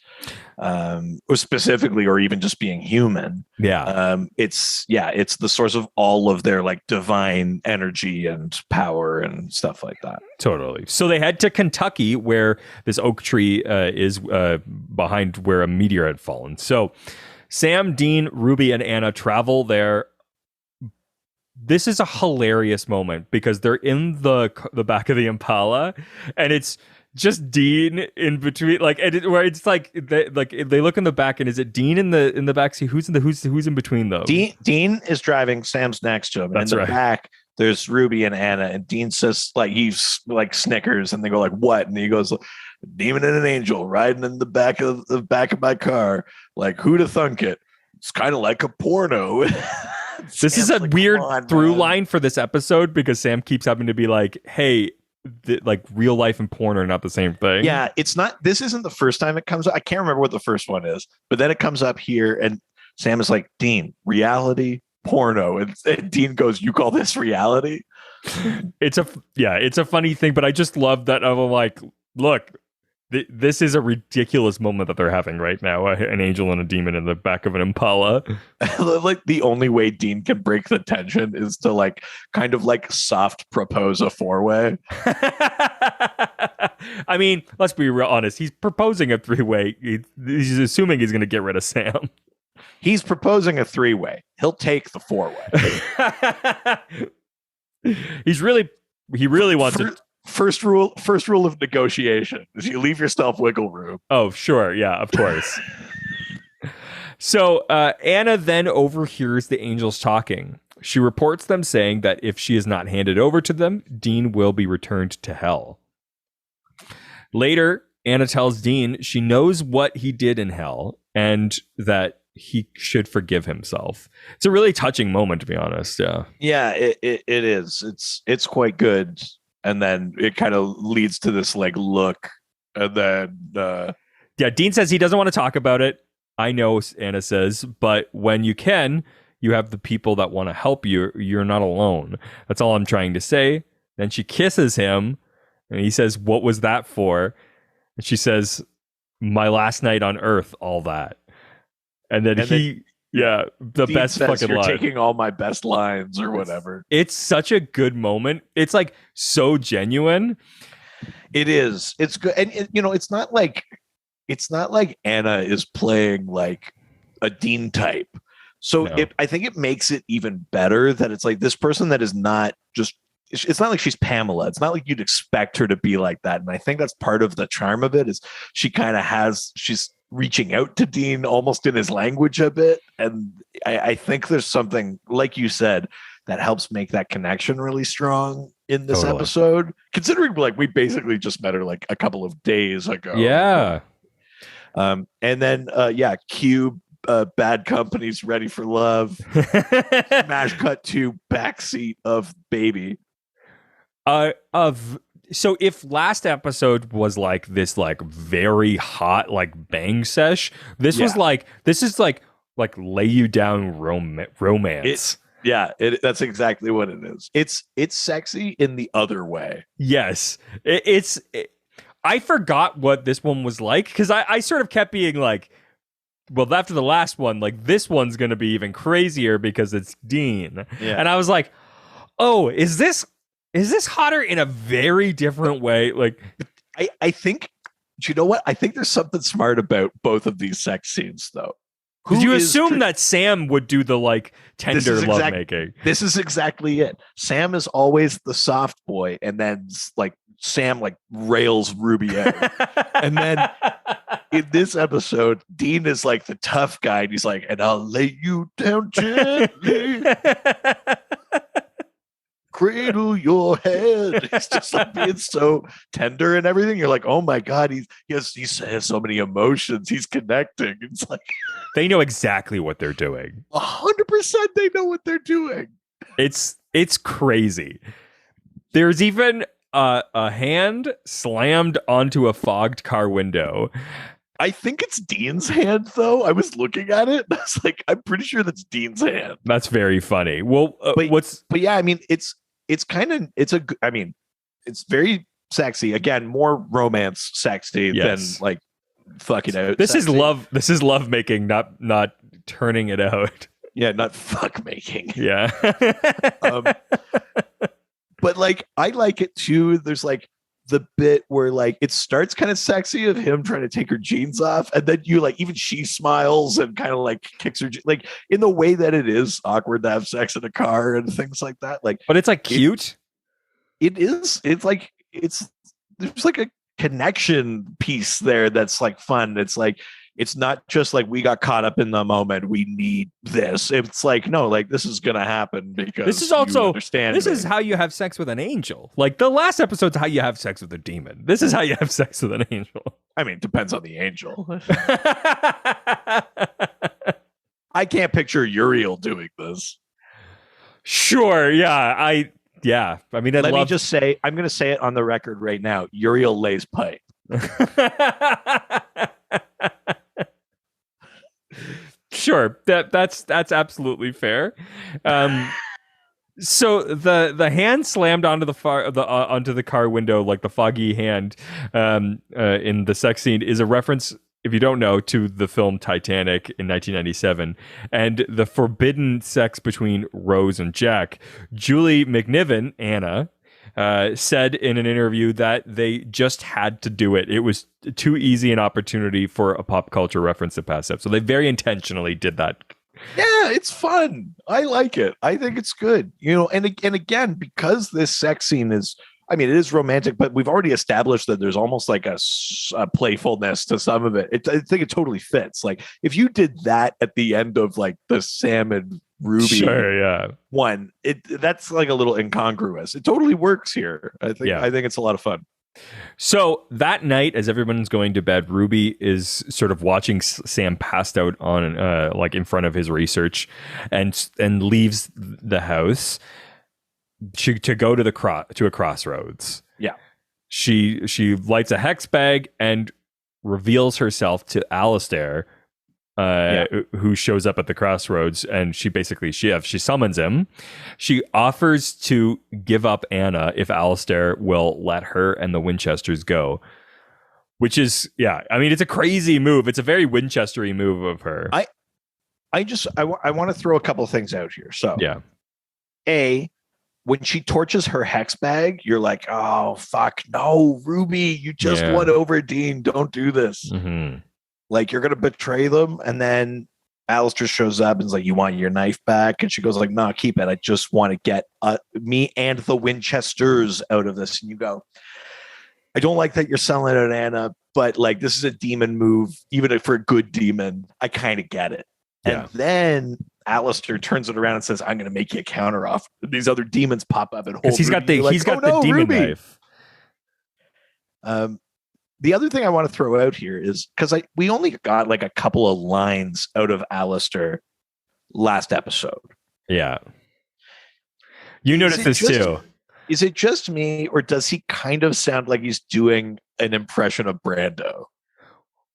Or specifically, or even just being human. It's the source of all of their like divine energy and power and stuff like that. Totally. So they head to Kentucky, where this oak tree is behind where a meteor had fallen. So Sam, Dean, Ruby, and Anna travel there. This is a hilarious moment because they're in the back of the Impala, and it's just Dean in between, like, where it's like they look in the back, and is it Dean in the back seat? Who's in between them? Dean is driving. Sam's next to him. And in the back, there's Ruby and Anna, and Dean says like he's like snickers, and they go like, "What?" And he goes, "Demon and an angel riding in the back of my car. Like, who'd have thunk it? It's kind of like a porno." This is a weird through line for this episode because Sam keeps having to be like, "Hey." Like real life and porn are not the same thing. Yeah, it's not. This isn't the first time it comes up. I can't remember what the first one is, but then it comes up here, and Sam is like, "Dean, reality, porno," and Dean goes, "You call this reality?" It's a funny thing, but I just love that. I'm like, look, this is a ridiculous moment that they're having right now. An angel and a demon in the back of an Impala. Like the only way Dean can break the tension is to like kind of like soft propose a 4-way. I mean, let's be real honest. He's proposing a 3-way. He's assuming he's going to get rid of Sam. He's proposing a 3-way. He'll take the 4-way. He really wants it. First rule of negotiation is you leave yourself wiggle room. Oh, sure. Yeah, of course. So Anna then overhears the angels talking. She reports them saying that if she is not handed over to them, Dean will be returned to hell. Later, Anna tells Dean she knows what he did in hell and that he should forgive himself. It's a really touching moment, to be honest. Yeah, it is. It's quite good. And then it kind of leads to this like look, and then Dean says he doesn't want to talk about it. I know, Anna says, but when you can, you have the people that want to help you. You're not alone. That's all I'm trying to say. Then she kisses him, and he says, "What was that for?" And she says, "My last night on Earth, all that." And then Dean best says, fucking "You're line. Taking all my best lines," or whatever. It's such a good moment. It's like so genuine. It is. It's good, and it's not like Anna is playing like a Dean type. So No. I think it makes it even better that it's like this person that is not just, it's not like she's Pamela. It's not like you'd expect her to be like that. And I think that's part of the charm of it is she kind of she's reaching out to Dean almost in his language a bit. And I think there's something, like you said, that helps make that connection really strong in this episode, considering like we basically just met her like a couple of days ago. Yeah. And then, Cube, Bad Company's Ready for Love. Smash cut to backseat of Baby. So if last episode was like this like very hot like bang sesh, this is like lay you down romance. That's exactly what it is. It's sexy in the other way. Yes. I forgot what this one was like because I sort of kept being like, well, after the last one, like this one's going to be even crazier because it's Dean. Yeah. And I was like, oh, is this hotter in a very different way? Like, I think, do you know what? I think there's something smart about both of these sex scenes, though. Because you assume that Sam would do the like tender lovemaking. This is exactly it. Sam is always the soft boy, and then like Sam like rails Ruby out. And then in this episode, Dean is like the tough guy, and he's like, "And I'll lay you down gently." Cradle your head. He's just like being so tender and everything. You're like, oh my God, he has so many emotions. He's connecting. It's like they know exactly what they're doing. 100% they know what they're doing. It's crazy. There's even a hand slammed onto a fogged car window. I think it's Dean's hand, though. I was looking at it. I was like, I'm pretty sure that's Dean's hand. That's very funny. Well, but yeah, I mean, it's very sexy. Again, more romance sexy than like fucking out. This sexy. is love. This is love making, not turning it out. Yeah, not fuck making. Yeah. But like, I like it too. There's like the bit where like it starts kind of sexy of him trying to take her jeans off, and then you like even she smiles and kind of like kicks her like in the way that it is awkward to have sex in a car and things like that. Like, but it's like cute. It is. It's like there's like a connection piece there that's like fun. It's like it's not just like we got caught up in the moment. We need this. It's like no, like this is gonna happen because this is also this is how you have sex with an angel. Like the last episode's how you have sex with a demon. This is how you have sex with an angel. I mean, it depends on the angel. I can't picture Uriel doing this. Sure, yeah, I mean, let me just say, I'm going to say it on the record right now. Uriel lays pipe. Sure, that's absolutely fair. So the hand slammed onto onto the car window, like the foggy hand in the sex scene, is a reference, if you don't know, to the film Titanic in 1997 and the forbidden sex between Rose and Jack. Julie McNiven, Anna, said in an interview that they just had to do it. It was too easy an opportunity for a pop culture reference to pass up. So they very intentionally did that. Yeah, it's fun. I like it. I think it's good. You know, and again, because this sex scene is, I mean, it is romantic, but we've already established that there's almost like a playfulness to some of it. I think it totally fits. Like if you did that at the end of like the Sam and Ruby one, that's like a little incongruous. It totally works here. I think it's a lot of fun. So that night, as everyone's going to bed, Ruby is sort of watching Sam passed out on like in front of his research, and leaves the house to go to a crossroads. Yeah, she lights a hex bag and reveals herself to Alastair, who shows up at the crossroads, and she summons him. She offers to give up Anna if Alastair will let her and the Winchesters go, which is I mean, it's a crazy move. It's a very Winchester-y move of her. I want to throw a couple of things out here. So when she torches her hex bag, you're like, oh fuck no, Ruby, you just won over Dean. Don't do this. Mm-hmm. Like you're going to betray them. And then Alastair shows up and is like, you want your knife back? And she goes like, no, keep it. I just want to get me and the Winchesters out of this. And you go, I don't like that you're selling it, Anna, but like, this is a demon move. Even for a good demon, I kind of get it. Yeah. And then Alastair turns it around and says, I'm going to make you a counter offer. These other demons pop up and hold he's got the Ruby. he's got the demon knife. The other thing I want to throw out here is because we only got like a couple of lines out of Alastair last episode. Yeah. You noticed this too. Is it just me, or does he kind of sound like he's doing an impression of Brando?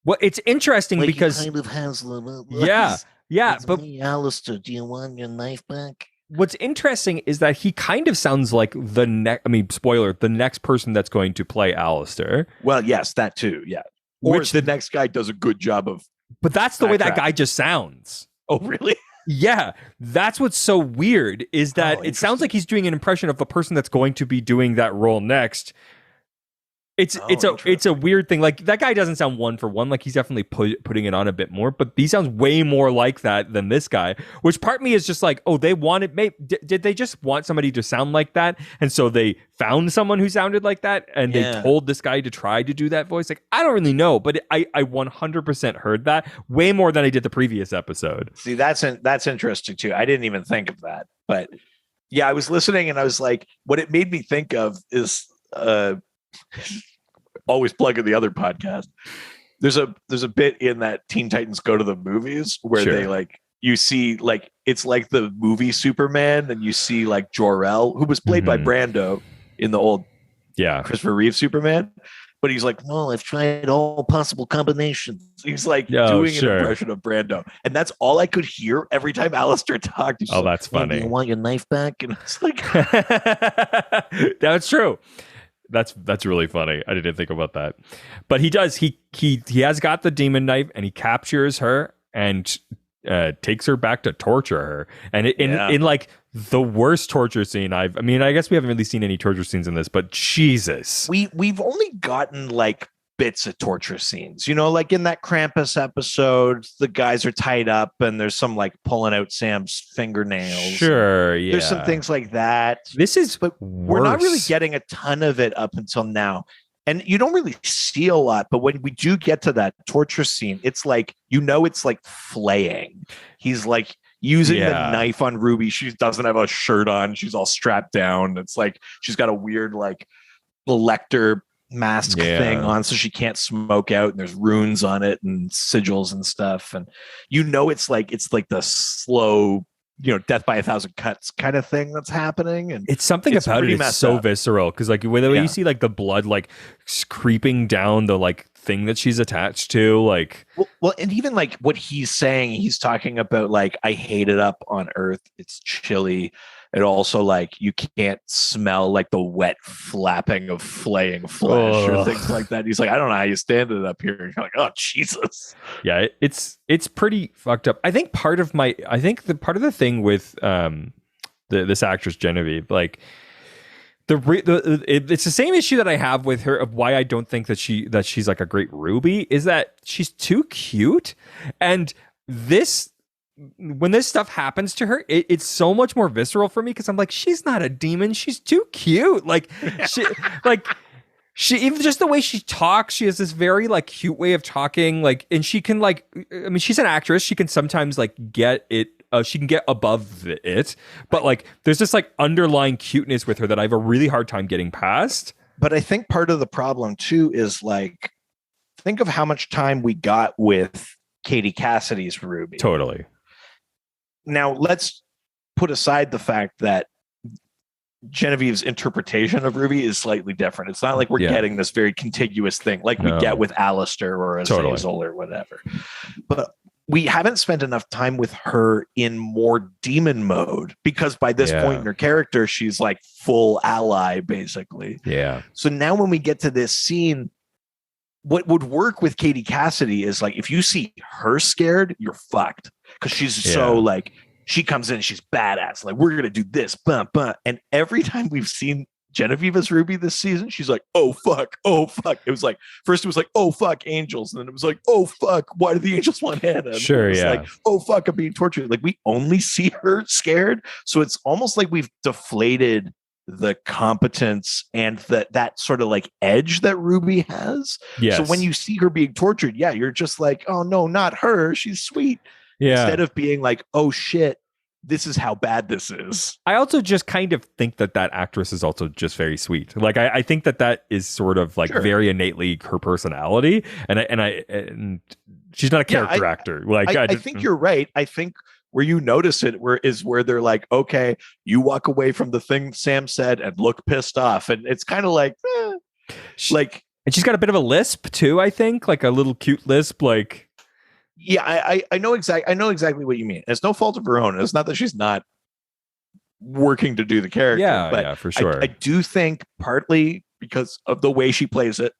Well, it's interesting like because he kind of has the yeah, but me, Alastair, do you want your knife back? What's interesting is that he kind of sounds like the next. I mean, spoiler: the next person that's going to play Alastair. Well, yes, that too. Yeah, which the next guy does a good job of. But that's the way that guy just sounds. Oh, really? Yeah, that's what's so weird is that it sounds like he's doing an impression of the person that's going to be doing that role next. It's a weird thing. Like that guy doesn't sound one for one. Like he's definitely putting it on a bit more, but he sounds way more like that than this guy. Which part of me is just like, oh, they wanted. Did they just want somebody to sound like that? And so they found someone who sounded like that, and they told this guy to try to do that voice. Like I don't really know, but I 100% heard that way more than I did the previous episode. See, that's interesting too. I didn't even think of that, but yeah, I was listening and I was like, what it made me think of is. Always plugging the other podcast. There's a bit in that Teen Titans Go to the Movies where they like you see like it's like the movie Superman, and you see like Jor-El, who was played by Brando in the old Christopher Reeve Superman, but he's like, no, I've tried all possible combinations. He's like doing an impression of Brando, and that's all I could hear every time Alastair talked. Oh, that's funny. Do you want your knife back? And it's like, that's true. That's really funny. I didn't think about that, but he does. He has got the demon knife, and he captures her and takes her back to torture her. And in like the worst torture scene I guess we haven't really seen any torture scenes in this, but Jesus, we've only gotten like bits of torture scenes, you know, like in that Krampus episode, the guys are tied up and there's some like pulling out Sam's fingernails. Sure, yeah. There's some things like that. But we're not really getting a ton of it up until now. And you don't really see a lot, but when we do get to that torture scene, it's like, you know, it's like flaying. He's like using the knife on Ruby. She doesn't have a shirt on. She's all strapped down. It's like she's got a weird like Lecter mask thing on, so she can't smoke out, and there's runes on it and sigils and stuff, and you know it's like the slow, you know, death by a thousand cuts kind of thing that's happening. And it's something about it is so visceral, because like the way you see like the blood like creeping down the like thing that she's attached to, like well, and even like what he's saying, he's talking about like, I hate it up on Earth, it's chilly. And also, like, you can't smell like the wet flapping of flaying flesh or things like that. He's like, I don't know how you stand it up here. And you're like, oh Jesus. Yeah, it's pretty fucked up. I think part of the thing with this actress Genevieve, like it's the same issue that I have with her of why I don't think that she's like a great Ruby, is that she's too cute, and when this stuff happens to her, it's so much more visceral for me, because I'm like, she's not a demon, she's too cute. Like she even just the way she talks, she has this very like cute way of talking, like, and she can like, I mean, she's an actress, she can sometimes like get it, she can get above it, but like there's this like underlying cuteness with her that I have a really hard time getting past. But I think part of the problem too is like, think of how much time we got with Katie Cassidy's Ruby. Totally. Now, let's put aside the fact that Genevieve's interpretation of Ruby is slightly different. It's not like we're getting this very contiguous thing like we get with Alastair or Azazel or whatever. But we haven't spent enough time with her in more demon mode, because by this point in her character, she's like full ally, basically. Yeah. So now when we get to this scene, what would work with Katie Cassidy is like, if you see her scared, you're fucked. Because she's so like, she comes in, she's badass. Like, we're going to do this. And every time we've seen Genevieve's Ruby this season, she's like, oh fuck. It was like, first it was like, oh fuck, angels, and then it was like, oh fuck, why do the angels want Hannah? And Sure, it was yeah. like, oh fuck, I'm being tortured. Like, we only see her scared, so it's almost like we've deflated the competence and that sort of like edge that Ruby has. Yes. So when you see her being tortured, yeah, you're just like, oh no, not her, she's sweet. Yeah. Instead of being like, oh shit, this is how bad this is. I also just kind of think that actress is also just very sweet. Like I think that is sort of like Sure. very innately her personality, and she's not a character actor. Like I think you're right. I think where you notice it is where they're like, okay, you walk away from the thing Sam said and look pissed off, and it's kind of like, like, and she's got a bit of a lisp too. I think like a little cute lisp, like. Yeah, I know exactly what you mean. It's no fault of her own. It's not that she's not working to do the character. But for sure. I do think partly because of the way she plays it,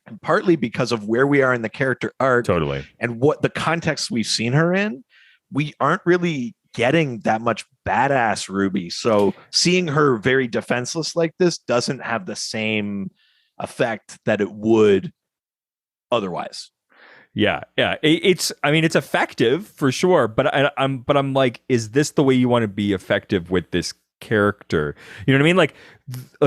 and partly because of where we are in the character arc, Totally. and what the context we've seen her in, we aren't really getting that much badass Ruby. So seeing her very defenseless like this doesn't have the same effect that it would otherwise. Yeah. It's effective for sure, but I'm like, is this the way you want to be effective with this character? You know what I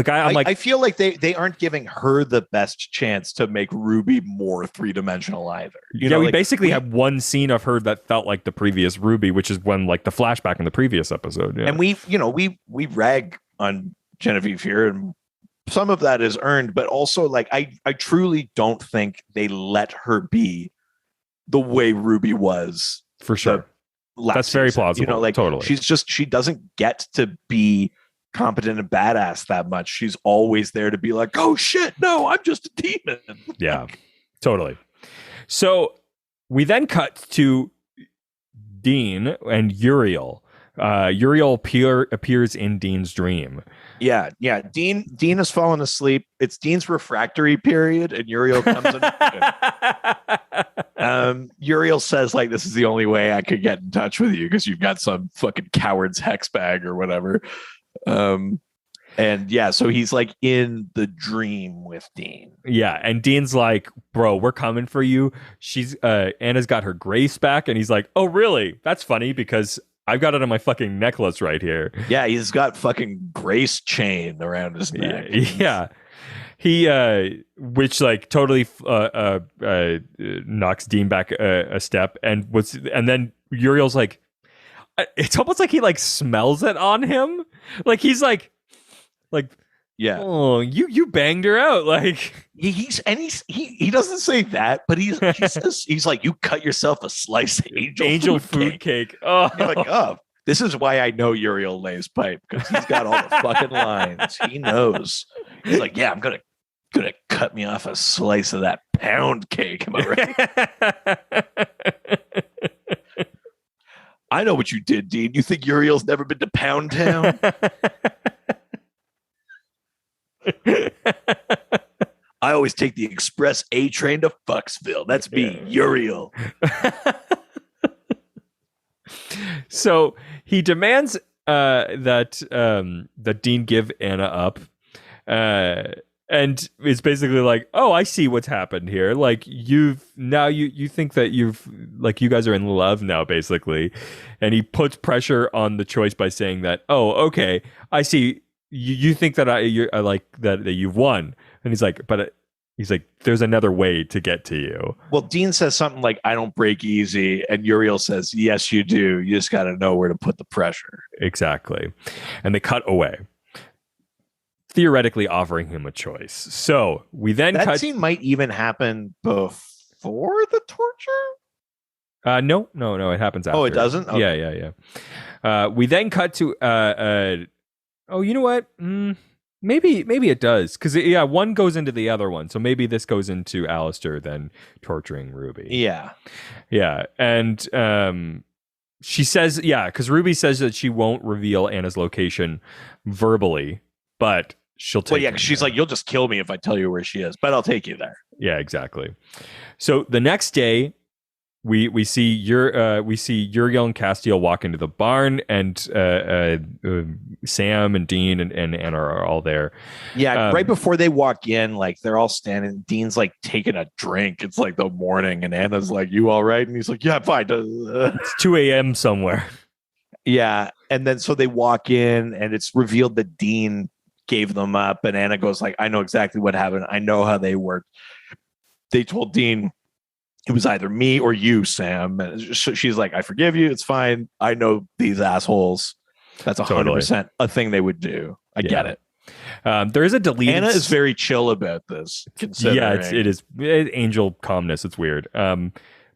mean? I feel like they aren't giving her the best chance to make Ruby more three-dimensional either. We basically have one scene of her that felt like the previous Ruby, which is when like the flashback in the previous episode. Yeah. And we rag on Genevieve here, and some of that is earned, but also like I truly don't think they let her be the way Ruby was for sure. That's very plausible. Totally. She doesn't get to be competent and badass that much. She's always there to be like, oh shit, no, I'm just a demon. Yeah, totally. So we then cut to Dean and Uriel. Uriel appears in Dean's dream. Yeah. Dean has fallen asleep. It's Dean's refractory period, and Uriel comes in. Uriel says, like, this is the only way I could get in touch with you because you've got some fucking coward's hex bag or whatever. And yeah, so he's like in the dream with Dean. Yeah, and Dean's like, bro, we're coming for you. She's Anna's got her grace back, and he's like, oh, really? That's funny because I've got it on my fucking necklace right here. Yeah, he's got fucking grace chain around his neck. Yeah. He, which like totally knocks Dean back a step, and then Uriel's like, it's almost like he like smells it on him. Like he's like, yeah, oh, you banged her out. Like he doesn't say that, but he says, he's like, you cut yourself a slice of angel food cake. Oh, you're like, oh, this is why I know Uriel lays pipe, because he's got all the fucking lines. He knows. He's like, yeah, I'm gonna cut me off a slice of that pound cake. Am I right? I know what you did, Dean. You think Uriel's never been to Pound Town? I always take the Express A train to Fucksville. That's me, Uriel. So he demands that Dean give Anna up, and it's basically like, oh, I see what's happened here. Like you think that you guys are in love now, basically, and he puts pressure on the choice by saying that, oh, okay, I see. You think that I like that you've won, and he's like, there's another way to get to you. Well, Dean says something like, I don't break easy, and Uriel says, yes, you do. You just got to know where to put the pressure. Exactly, and they cut away, theoretically offering him a choice. So we then that scene might even happen before the torture. No, it happens after. Oh, it doesn't. Okay. Yeah. We then cut to oh, you know what? Maybe it does, because one goes into the other one. So maybe this goes into Alastair then torturing Ruby. Yeah, and she says, because Ruby says that she won't reveal Anna's location verbally, but she'll take. Well, yeah, she's like, you'll just kill me if I tell you where she is, but I'll take you there. Yeah, exactly. So the next day, we see Uriel and Castiel walk into the barn, and Sam and Dean and Anna are all there. Yeah, right before they walk in, like they're all standing. Dean's like taking a drink. It's like the morning, and Anna's like, "You all right?" And he's like, "Yeah, fine." It's 2 a.m. somewhere. Yeah, and then so they walk in, and it's revealed that Dean gave them up, and Anna goes like, "I know exactly what happened. I know how they worked. They told Dean it was either me or you, Sam." And she's like, "I forgive you. It's fine. I know these assholes. That's 100% a thing they would do. I get it." There is a deleted. Anna is very chill about this. Yeah, it is angel calmness. It's weird.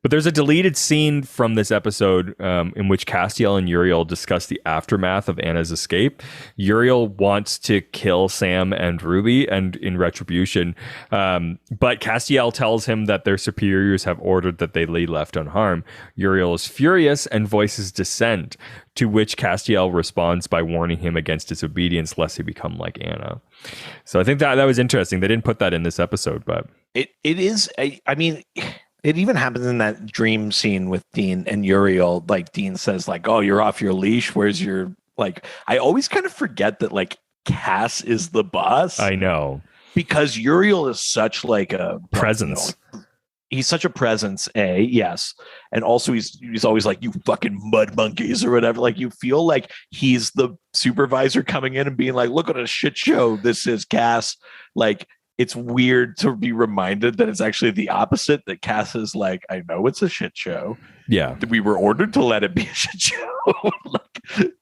But there's a deleted scene from this episode in which Castiel and Uriel discuss the aftermath of Anna's escape. Uriel wants to kill Sam and Ruby, and in retribution, but Castiel tells him that their superiors have ordered that they be left unharmed. Uriel is furious and voices dissent, to which Castiel responds by warning him against disobedience lest he become like Anna. So I think that was interesting. They didn't put that in this episode, but it is. I mean, it even happens in that dream scene with Dean and Uriel. Like Dean says, like, "Oh, you're off your leash. Where's your like?" I always kind of forget that like Cass is the boss. I know, because Uriel is such like a presence. He's such a presence. Yes, and also he's always like, "You fucking mud monkeys" or whatever. Like you feel like he's the supervisor coming in and being like, "Look at a shit show this is, Cass." Like. It's weird to be reminded that it's actually the opposite, that Cass is like, "I know it's a shit show. Yeah. We were ordered to let it be a shit show." Like,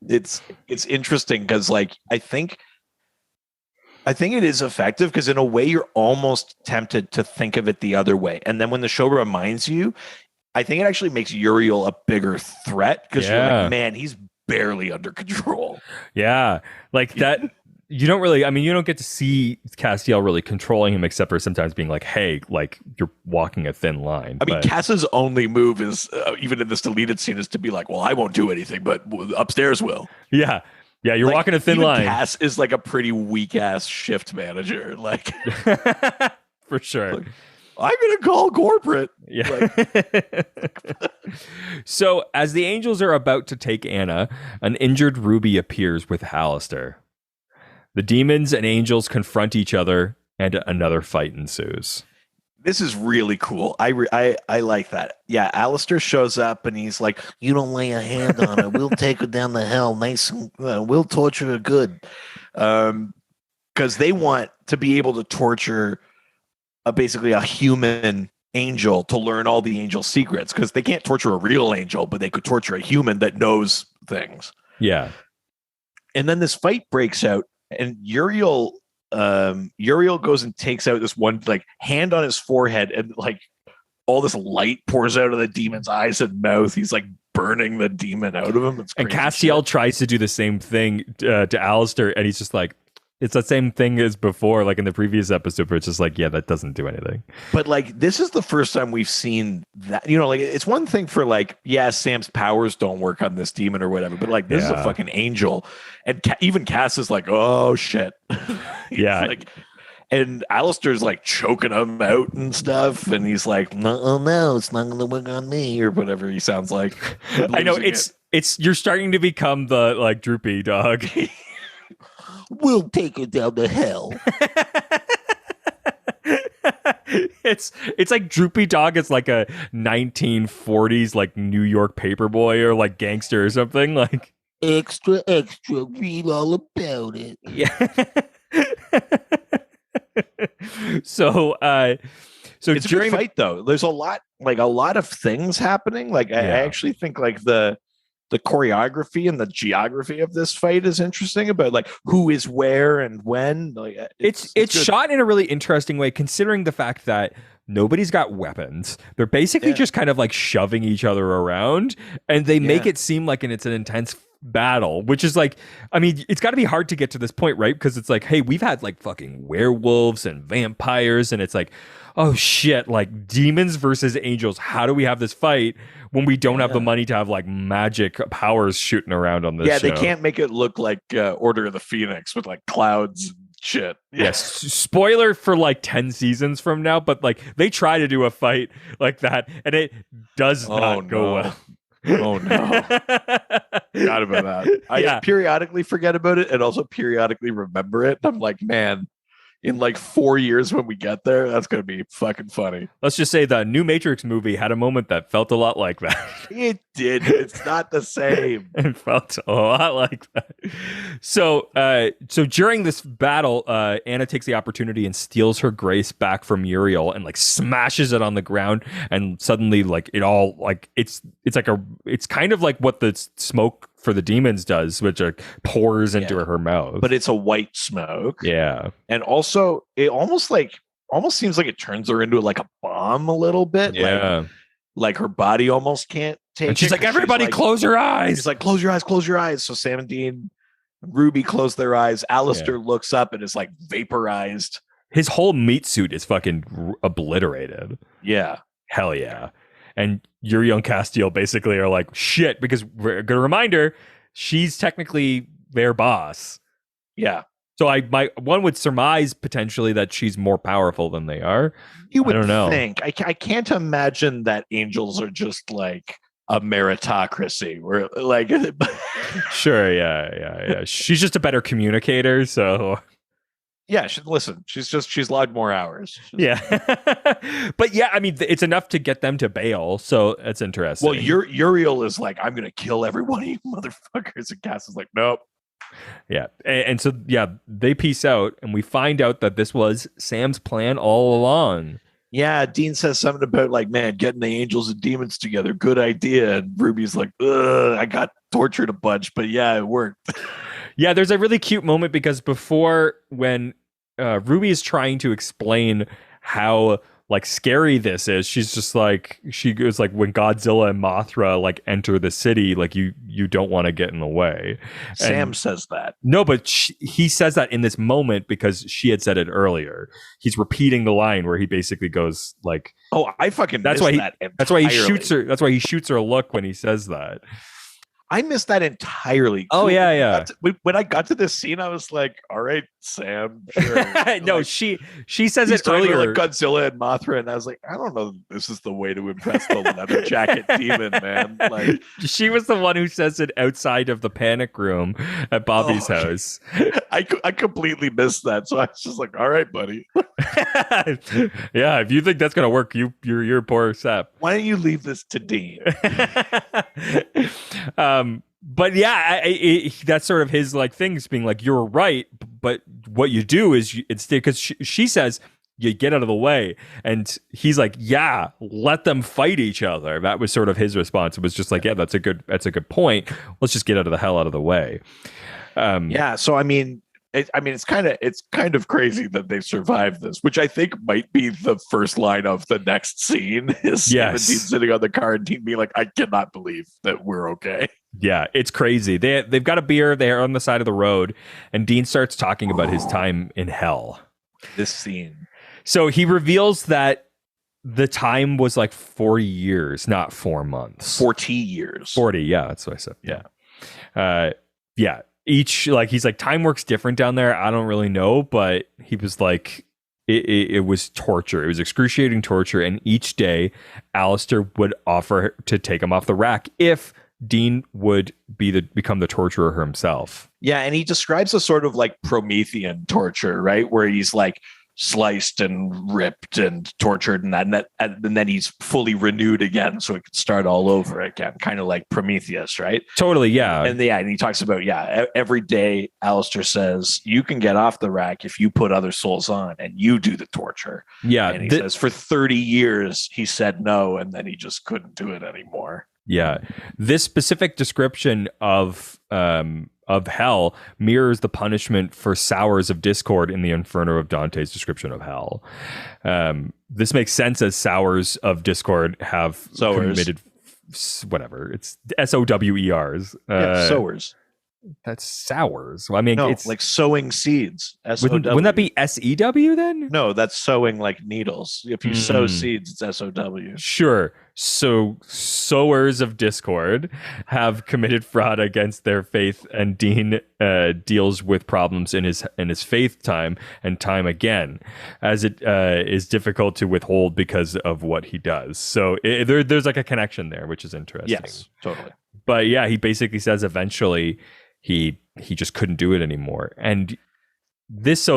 it's interesting because like I think it is effective because in a way you're almost tempted to think of it the other way. And then when the show reminds you, I think it actually makes Uriel a bigger threat because you're like, man, he's barely under control. Yeah. Like that. You don't get to see Castiel really controlling him except for sometimes being like, "Hey, like you're walking a thin line." I mean, Cass's only move is, even in this deleted scene, is to be like, "Well, I won't do anything, but upstairs will." Yeah. Yeah, you're like, walking a thin line. Cass is like a pretty weak ass shift manager. Like for sure. Like, I'm going to call corporate. Yeah. So as the angels are about to take Anna, an injured Ruby appears with Alastair. The demons and angels confront each other, and another fight ensues. This is really cool. I like that. Yeah, Alastair shows up and he's like, "You don't lay a hand on her, we'll take her down the hell. Nice, we'll torture her good." Because they want to be able to torture basically a human angel to learn all the angel secrets. Because they can't torture a real angel, but they could torture a human that knows things. Yeah. And then this fight breaks out. And Uriel goes and takes out this one like hand on his forehead, and like all this light pours out of the demon's eyes and mouth. He's like burning the demon out of him. It's crazy. And Castiel tries to do the same thing to Alastair, and he's just like, it's the same thing as before, like in the previous episode, where it's just like, yeah, that doesn't do anything. But like, this is the first time we've seen that, like it's one thing for like, yeah, Sam's powers don't work on this demon or whatever, but like, this is a fucking angel. And even Cass is like, "Oh shit." Yeah. Like, and Alistair's like choking him out and stuff. And he's like, no, it's not going to work on me," or whatever he sounds like. I know it's, you're starting to become the like droopy dog. "We'll take her down to hell." It's like Droopy Dog is like a 1940s like New York paperboy or like gangster or something. Like, extra, read all about it. Yeah. So it's during a good fight though. There's a lot of things happening. Like I actually think like the choreography and the geography of this fight is interesting about like who is where and when. Like it's shot in a really interesting way, considering the fact that nobody's got weapons. They're basically just kind of like shoving each other around, and they make it seem like it's an intense battle, which is like, I mean, it's got to be hard to get to this point, right? Because it's like, hey, we've had like fucking werewolves and vampires, and it's like, oh shit, like demons versus angels. How do we have this fight when we don't have the money to have like magic powers shooting around on this show? They can't make it look like Order of the Phoenix with like clouds shit. Yes, spoiler for like 10 seasons from now, but like they try to do a fight like that and it does not go well. Oh no. Forgot about that. I periodically forget about it and also periodically remember it. I'm like, man, in like 4 years when we get there, that's going to be fucking funny. Let's just say the new Matrix movie had a moment that felt a lot like that. It did. It's not the same. It felt a lot like that. So during this battle, Anna takes the opportunity and steals her grace back from Uriel and like smashes it on the ground. And suddenly, like it all like it's kind of like what the smoke for the demons does, which pours into her mouth. But it's a white smoke. Yeah. And also it almost seems like it turns her into like a bomb a little bit. Yeah. Like her body almost can't take and she's it. Like, everybody close your eyes. She's like, close your eyes, close your eyes. So Sam and Dean, Ruby close their eyes. Alastair looks up and is like vaporized. His whole meat suit is fucking obliterated. Yeah. Hell yeah. And Uriel and Castiel basically are like, shit, because we're a good reminder, she's technically their boss. Yeah. So one would surmise potentially that she's more powerful than they are. You would I don't know. think. I can't imagine that angels are just like a meritocracy where like Sure, yeah. She's just a better communicator, so yeah, she's logged more hours. Yeah. But yeah, I mean, it's enough to get them to bail, so that's interesting. Well, Uriel is like, I'm going to kill every one of you motherfuckers. And Cass is like, nope. Yeah. And so, yeah, they peace out, and we find out that this was Sam's plan all along. Yeah, Dean says something about like, man, getting the angels and demons together, good idea. And Ruby's like, ugh, I got tortured a bunch, but yeah, it worked. Yeah, there's a really cute moment because before when Ruby is trying to explain how like scary this is, she goes like, when Godzilla and Mothra like enter the city, like you don't want to get in the way. Sam says that. No, but he says that in this moment because she had said it earlier. He's repeating the line where he basically goes like, "Oh, I fucking that's why he shoots her. That's why he shoots her a look when he says that." I missed that entirely. Oh, yeah. When I got to this scene, I was like, all right, Sam. Sure. No, like, she says it earlier. earlier. Like Godzilla and Mothra, and I was like, I don't know. This is the way to impress the leather jacket demon, man. Like, she was the one who says it outside of the panic room at Bobby's house. I completely missed that. So I was just like, all right, buddy. Yeah, if you think that's going to work, you're poor sap. Why don't you leave this to Dean? But yeah, that's sort of his like things being like, you're right, but what you do is instead, because she says you get out of the way, and he's like, yeah, let them fight each other. That was sort of his response. It was just like, yeah, that's a good point. Let's just get out of the way. Yeah. So I mean, it's kind of crazy that they survived this, which I think might be the first line of the next scene. Is Dean sitting on the car and Dean being like, I cannot believe that we're okay. Yeah, it's crazy. They've got a beer. They're on the side of the road, and Dean starts talking about his time in hell. This scene. So he reveals that the time was like 40 years, not 4 months. 40 years. 40, yeah, that's what I said. Yeah. Yeah. Each, like, he's like, time works different down there. I don't really know, but he was like, it was torture. It was excruciating torture. And each day, Alastair would offer to take him off the rack if Dean would become the torturer himself. Yeah, and he describes a sort of like Promethean torture, right? Where he's like sliced and ripped and tortured, and then he's fully renewed again, so it can start all over again, kind of like Prometheus, right? Totally, yeah. And he talks about every day Alastair says you can get off the rack if you put other souls on and you do the torture. Yeah, and he says for 30 years he said no, and then he just couldn't do it anymore. Yeah, this specific description of hell mirrors the punishment for sowers of discord in the Inferno of Dante's description of hell. This makes sense as sowers of discord have committed whatever. It's SOWERs. Sowers. That's sours. Well, I mean, No, it's like sowing seeds. wouldn't that be SEW then? No, that's sowing like needles. If you sow Mm. seeds, it's SOW. Sure. So sowers of discord have committed fraud against their faith, and Dean deals with problems in his faith time and time again, as it is difficult to withhold because of what he does. So there's like a connection there, which is interesting. Yes, totally. But yeah, he basically says eventually he just couldn't do it anymore, and this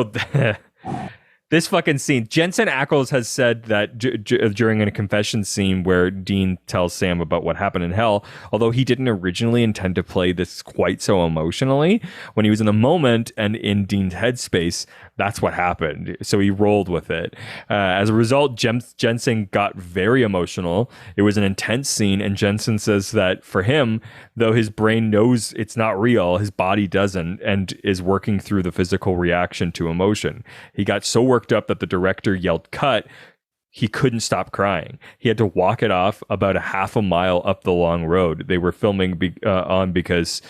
this fucking scene. Jensen Ackles has said that during a confession scene where Dean tells Sam about what happened in hell, although he didn't originally intend to play this quite so emotionally, when he was in the moment and in Dean's headspace, that's what happened. So he rolled with it. As a result, Jensen got very emotional. It was an intense scene, and Jensen says that for him, though his brain knows it's not real, his body doesn't, and is working through the physical reaction to emotion. He got so worked up that the director yelled cut. He couldn't stop crying. He had to walk it off about a half a mile up the long road they were filming on, because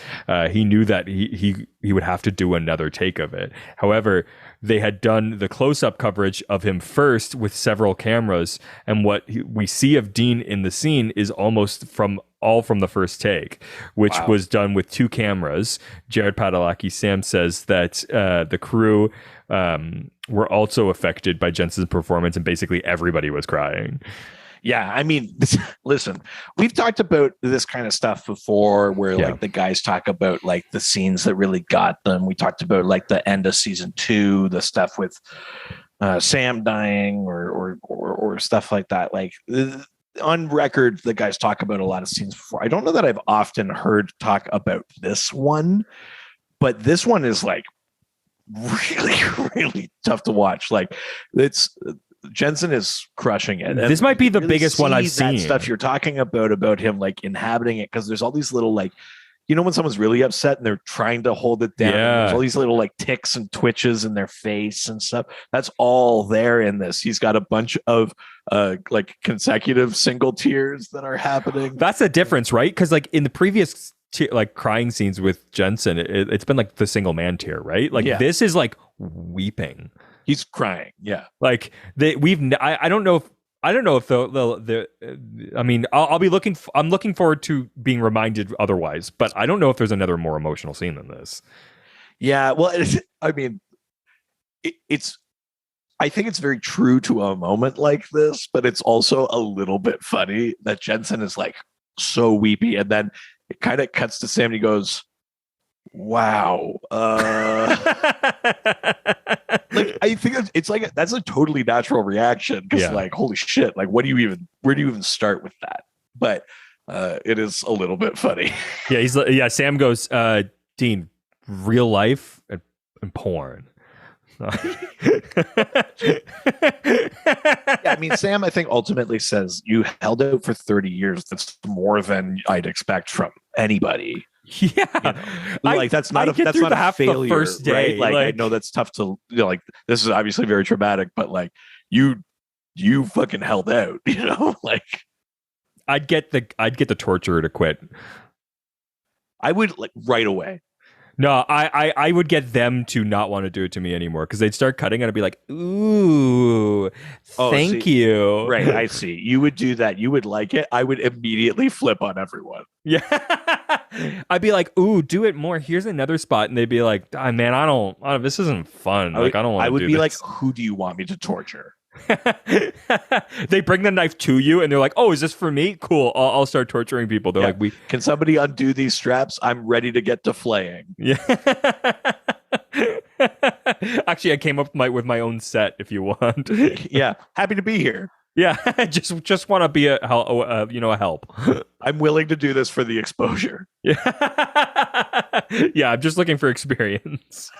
he knew that he would have to do another take of it. However, they had done the close-up coverage of him first with several cameras, and what we see of Dean in the scene is almost from the first take, which was done with 2 cameras. Jared Padalecki, Sam says that the crew were also affected by Jensen's performance, and basically everybody was crying. Yeah, I mean, listen, we've talked about this kind of stuff before where like the guys talk about like the scenes that really got them. We talked about like the end of season 2, the stuff with Sam dying or stuff like that. Like on record, the guys talk about a lot of scenes before. I don't know that I've often heard talk about this one, but this one is like really, really tough to watch. Like Jensen is crushing it. And this might be the really biggest one I've seen. Stuff you're talking about him like inhabiting it, because there's all these little like, you know, when someone's really upset and they're trying to hold it down, and there's all these little like ticks and twitches in their face and stuff. That's all there in this. He's got a bunch of like consecutive single tears that are happening. That's the difference, right? Because like in the previous like crying scenes with Jensen, it's been like the single man tear, right? Like this is like weeping. He's crying. Yeah. Like I don't know if the I mean, I'm looking forward to being reminded otherwise, but I don't know if there's another more emotional scene than this. Yeah. Well, I mean, I think it's very true to a moment like this, but it's also a little bit funny that Jensen is like so weepy, and then it kind of cuts to Sam and he goes, wow. Like, I think it's like that's a totally natural reaction, because like, holy shit, like where do you even start with that? But it is a little bit funny. Sam goes, Dean, real life and porn. I mean, Sam, I think ultimately says you held out for 30 years. That's more than I'd expect from anybody. Yeah, you know? Like that's not a failure. First day, right? Like I know that's tough to, you know, like this is obviously very traumatic, but like you fucking held out. You know, like I'd get the torturer to quit. I would, like, right away. No, I would get them to not want to do it to me anymore, because they'd start cutting and I'd be like, ooh, thank you. Right, I see. You would do that. You would like it. I would immediately flip on everyone. Yeah. I'd be like, ooh, do it more. Here's another spot. And they'd be like, oh, man, I don't this isn't fun. I don't want to do this. I would be like, who do you want me to torture? They bring the knife to you and they're like, oh, is this for me? Cool. I'll start torturing people. They're like, can somebody undo these straps? I'm ready to get to flaying. Yeah. Actually, I came up with my own set if you want. Yeah. Happy to be here. Yeah. just want to be a help. I'm willing to do this for the exposure. Yeah. Yeah. I'm just looking for experience.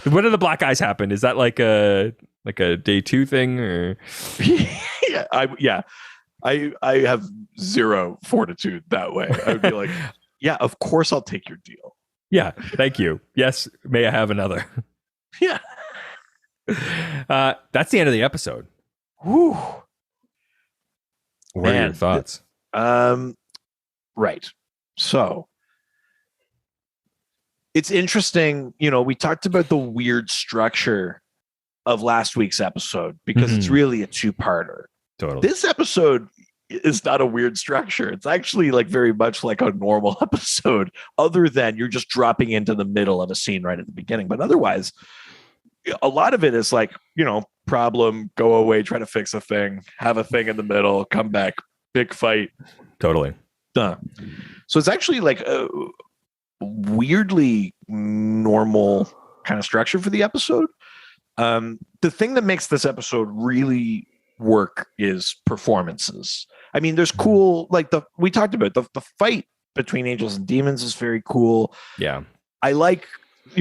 When do the black eyes happen? Is that like a day 2 thing, or? I have zero fortitude that way. I would be like, yeah, of course I'll take your deal. Yeah, thank you. Yes, may I have another? Yeah. That's the end of the episode. Whew. What are your thoughts? Right. So it's interesting. We talked about the weird structure of last week's episode because it's really a two-parter. Totally. This episode is not a weird structure. It's actually like very much like a normal episode, other than you're just dropping into the middle of a scene right at the beginning. But otherwise, a lot of it is like, problem, go away, try to fix a thing, have a thing in the middle, come back, big fight. Totally. Done. So it's actually like a weirdly normal kind of structure for the episode. The thing that makes this episode really work is performances. I mean, there's cool, like we talked about the fight between angels and demons is very cool. Yeah. I like,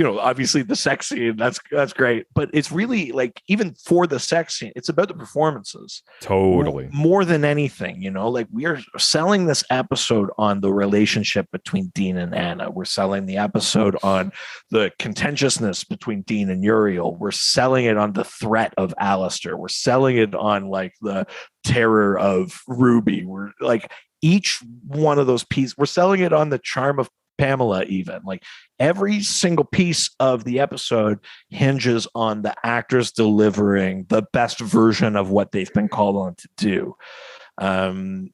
obviously the sex scene, that's great, but it's really like, even for the sex scene, it's about the performances. Totally. More than anything, like we are selling this episode on the relationship between Dean and Anna. We're selling the episode on the contentiousness between Dean and Uriel. We're selling it on the threat of Alastair. We're selling it on like the terror of Ruby. We're like, each one of those pieces, we're selling it on the charm of Pamela. Even like every single piece of the episode hinges on the actors delivering the best version of what they've been called on to do. And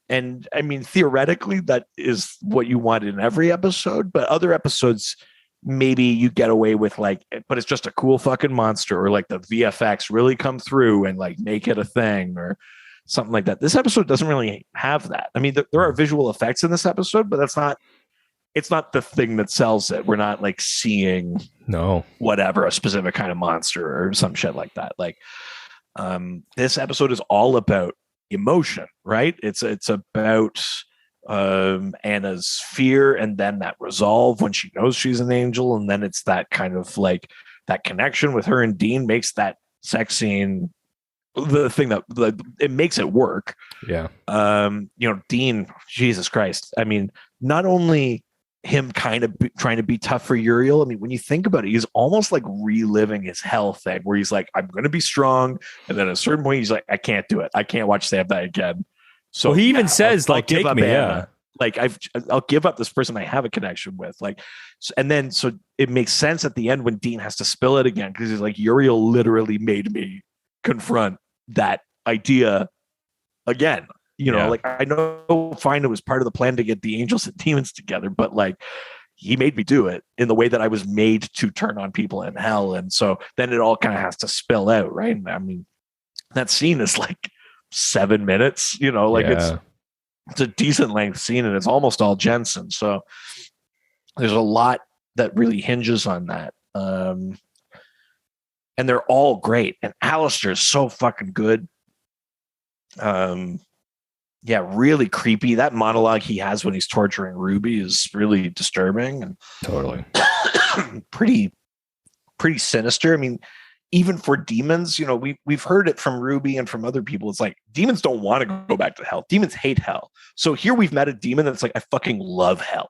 I mean, theoretically, that is what you want in every episode, but other episodes, maybe you get away with like, but it's just a cool fucking monster, or like the VFX really come through and like make it a thing or something like that. This episode doesn't really have that. I mean, there are visual effects in this episode, but it's not the thing that sells it. We're not like seeing whatever, a specific kind of monster or some shit like that. Like this episode is all about emotion, right? It's about Anna's fear, and then that resolve when she knows she's an angel, and then it's that kind of like that connection with her and Dean makes that sex scene the thing that it makes it work. Yeah. Dean, Jesus Christ. I mean, not only him kind of trying to be tough for Uriel. I mean, when you think about it, he's almost like reliving his hell thing where he's like, I'm going to be strong. And then at a certain point, he's like, I can't do it. I can't watch Sam die again. So he even says, I'll like, give take up me. Anna. Yeah. Like I'll give up this person I have a connection with. Like, and then, so it makes sense at the end when Dean has to spill it again. Cause he's like, Uriel literally made me confront that idea again. Like I know fine, it was part of the plan to get the angels and demons together, but like he made me do it in the way that I was made to turn on people in hell. And so then it all kind of has to spill out, right? And I mean, that scene is like 7 minutes, it's a decent length scene, and it's almost all Jensen. So there's a lot that really hinges on that. And they're all great. And Alastair is so fucking good. Really creepy. That monologue he has when he's torturing Ruby is really disturbing and Totally pretty sinister. I mean, even for demons, we've heard it from Ruby and from other people. It's like demons don't want to go back to hell. Demons hate hell. So here we've met a demon that's like, I fucking love hell.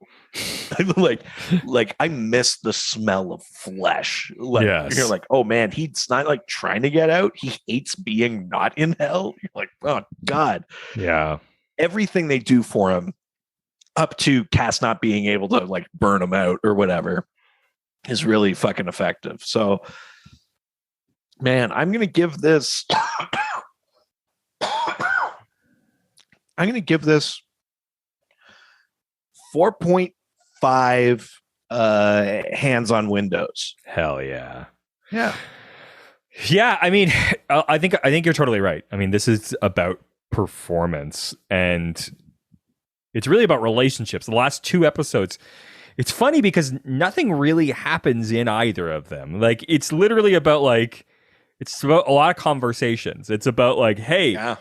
like I miss the smell of flesh. Like, yes. You're like, oh man, he's not like trying to get out. He hates being not in hell. You're like, oh God. Yeah. Everything they do for him, up to Cass not being able to like burn him out or whatever, is really fucking effective. So man, I'm going to give this 4.5 hands on windows. Hell yeah. Yeah. Yeah, I mean, I think you're totally right. I mean, this is about performance, and it's really about relationships. The last 2 episodes, it's funny because nothing really happens in either of them. Like, it's literally about like, it's about a lot of conversations. It's about like, hey,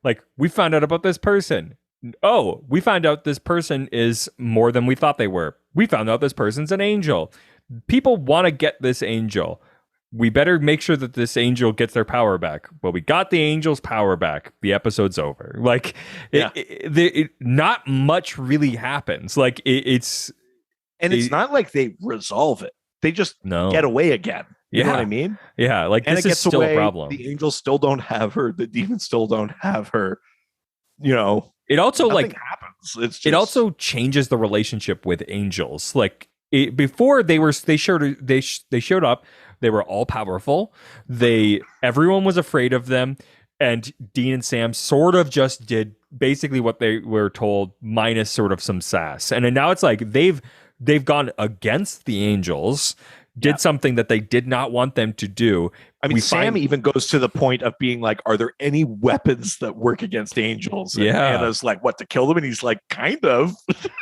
like we found out about this person. Oh, we found out this person is more than we thought they were. We found out this person's an angel. People want to get this angel. We better make sure that this angel gets their power back. Well, we got the angel's power back. The episode's over. Like, not much really happens. Like, it's not like they resolve it. They just get away again. You know what I mean? Yeah, like and this is still a problem. The angels still don't have her. The demons still don't have her. It also like happens. It's just, it also changes the relationship with angels. Like before they showed up. They were all powerful. Everyone was afraid of them, and Dean and Sam sort of just did basically what they were told, minus sort of some sass. And then now it's like they've gone against the angels, did something that they did not want them to do. I mean, Sam even goes to the point of being like, are there any weapons that work against angels? And Anna's like, what, to kill them? And he's like, kind of.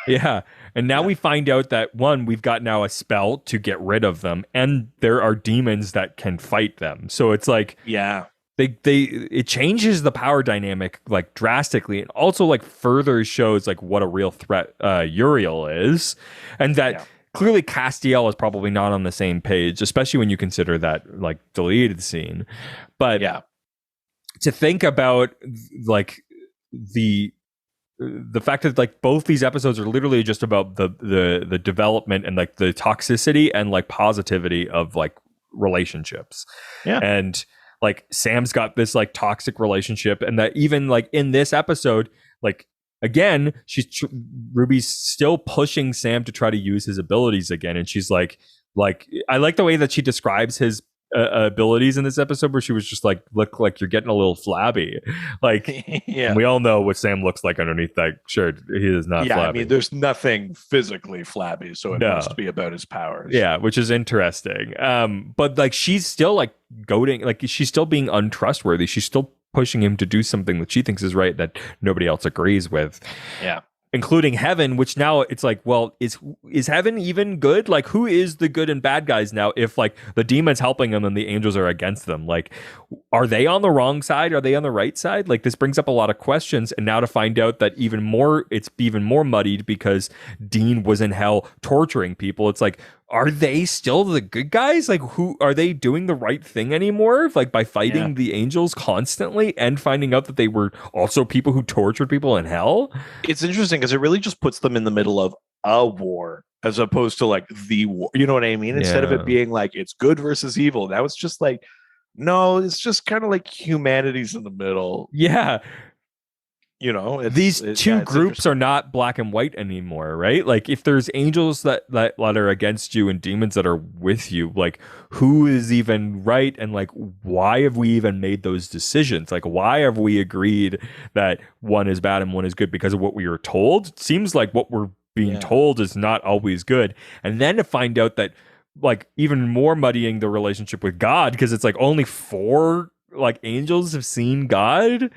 Yeah. And now we find out that, one, we've got now a spell to get rid of them, and there are demons that can fight them. So it's like, it changes the power dynamic like drastically, and also like further shows like what a real threat Uriel is, and that clearly Castiel is probably not on the same page, especially when you consider that like deleted scene. But to think about like the fact that like both these episodes are literally just about the development and like the toxicity and like positivity of like relationships. And like Sam's got this like toxic relationship, and that even like in this episode, like again, Ruby's still pushing Sam to try to use his abilities again, and she's like I like the way that she describes his abilities in this episode, where she was just like, look like you're getting a little flabby, like we all know what Sam looks like underneath that shirt. He is not flabby. I mean, there's nothing physically flabby, so it must be about his powers. Which is interesting. But like she's still like goading, like she's still being untrustworthy. She's still pushing him to do something that she thinks is right that nobody else agrees with. Including heaven, which now it's like, well, is heaven even good? Like, who is the good and bad guys now? If like the demons helping them and the angels are against them, like, are they on the wrong side? Are they on the right side? Like, this brings up a lot of questions. And now to find out that it's even more muddied because Dean was in hell torturing people. It's like, are they still the good guys? Like, who are they doing the right thing anymore? Like by fighting the angels constantly and finding out that they were also people who tortured people in hell? It's interesting because it really just puts them in the middle of a war as opposed to like the war. You know what I mean? Instead of it being like it's good versus evil, now it's just like, no, it's just kind of like humanity's in the middle. You know, these two groups are not black and white anymore, right? Like if there's angels that are against you and demons that are with you, like who is even right? And like, why have we even made those decisions? Like, why have we agreed that one is bad and one is good because of what we were told? It seems like what we're being told is not always good. And then to find out that like even more muddying the relationship with God, because it's like only 4 like angels have seen God.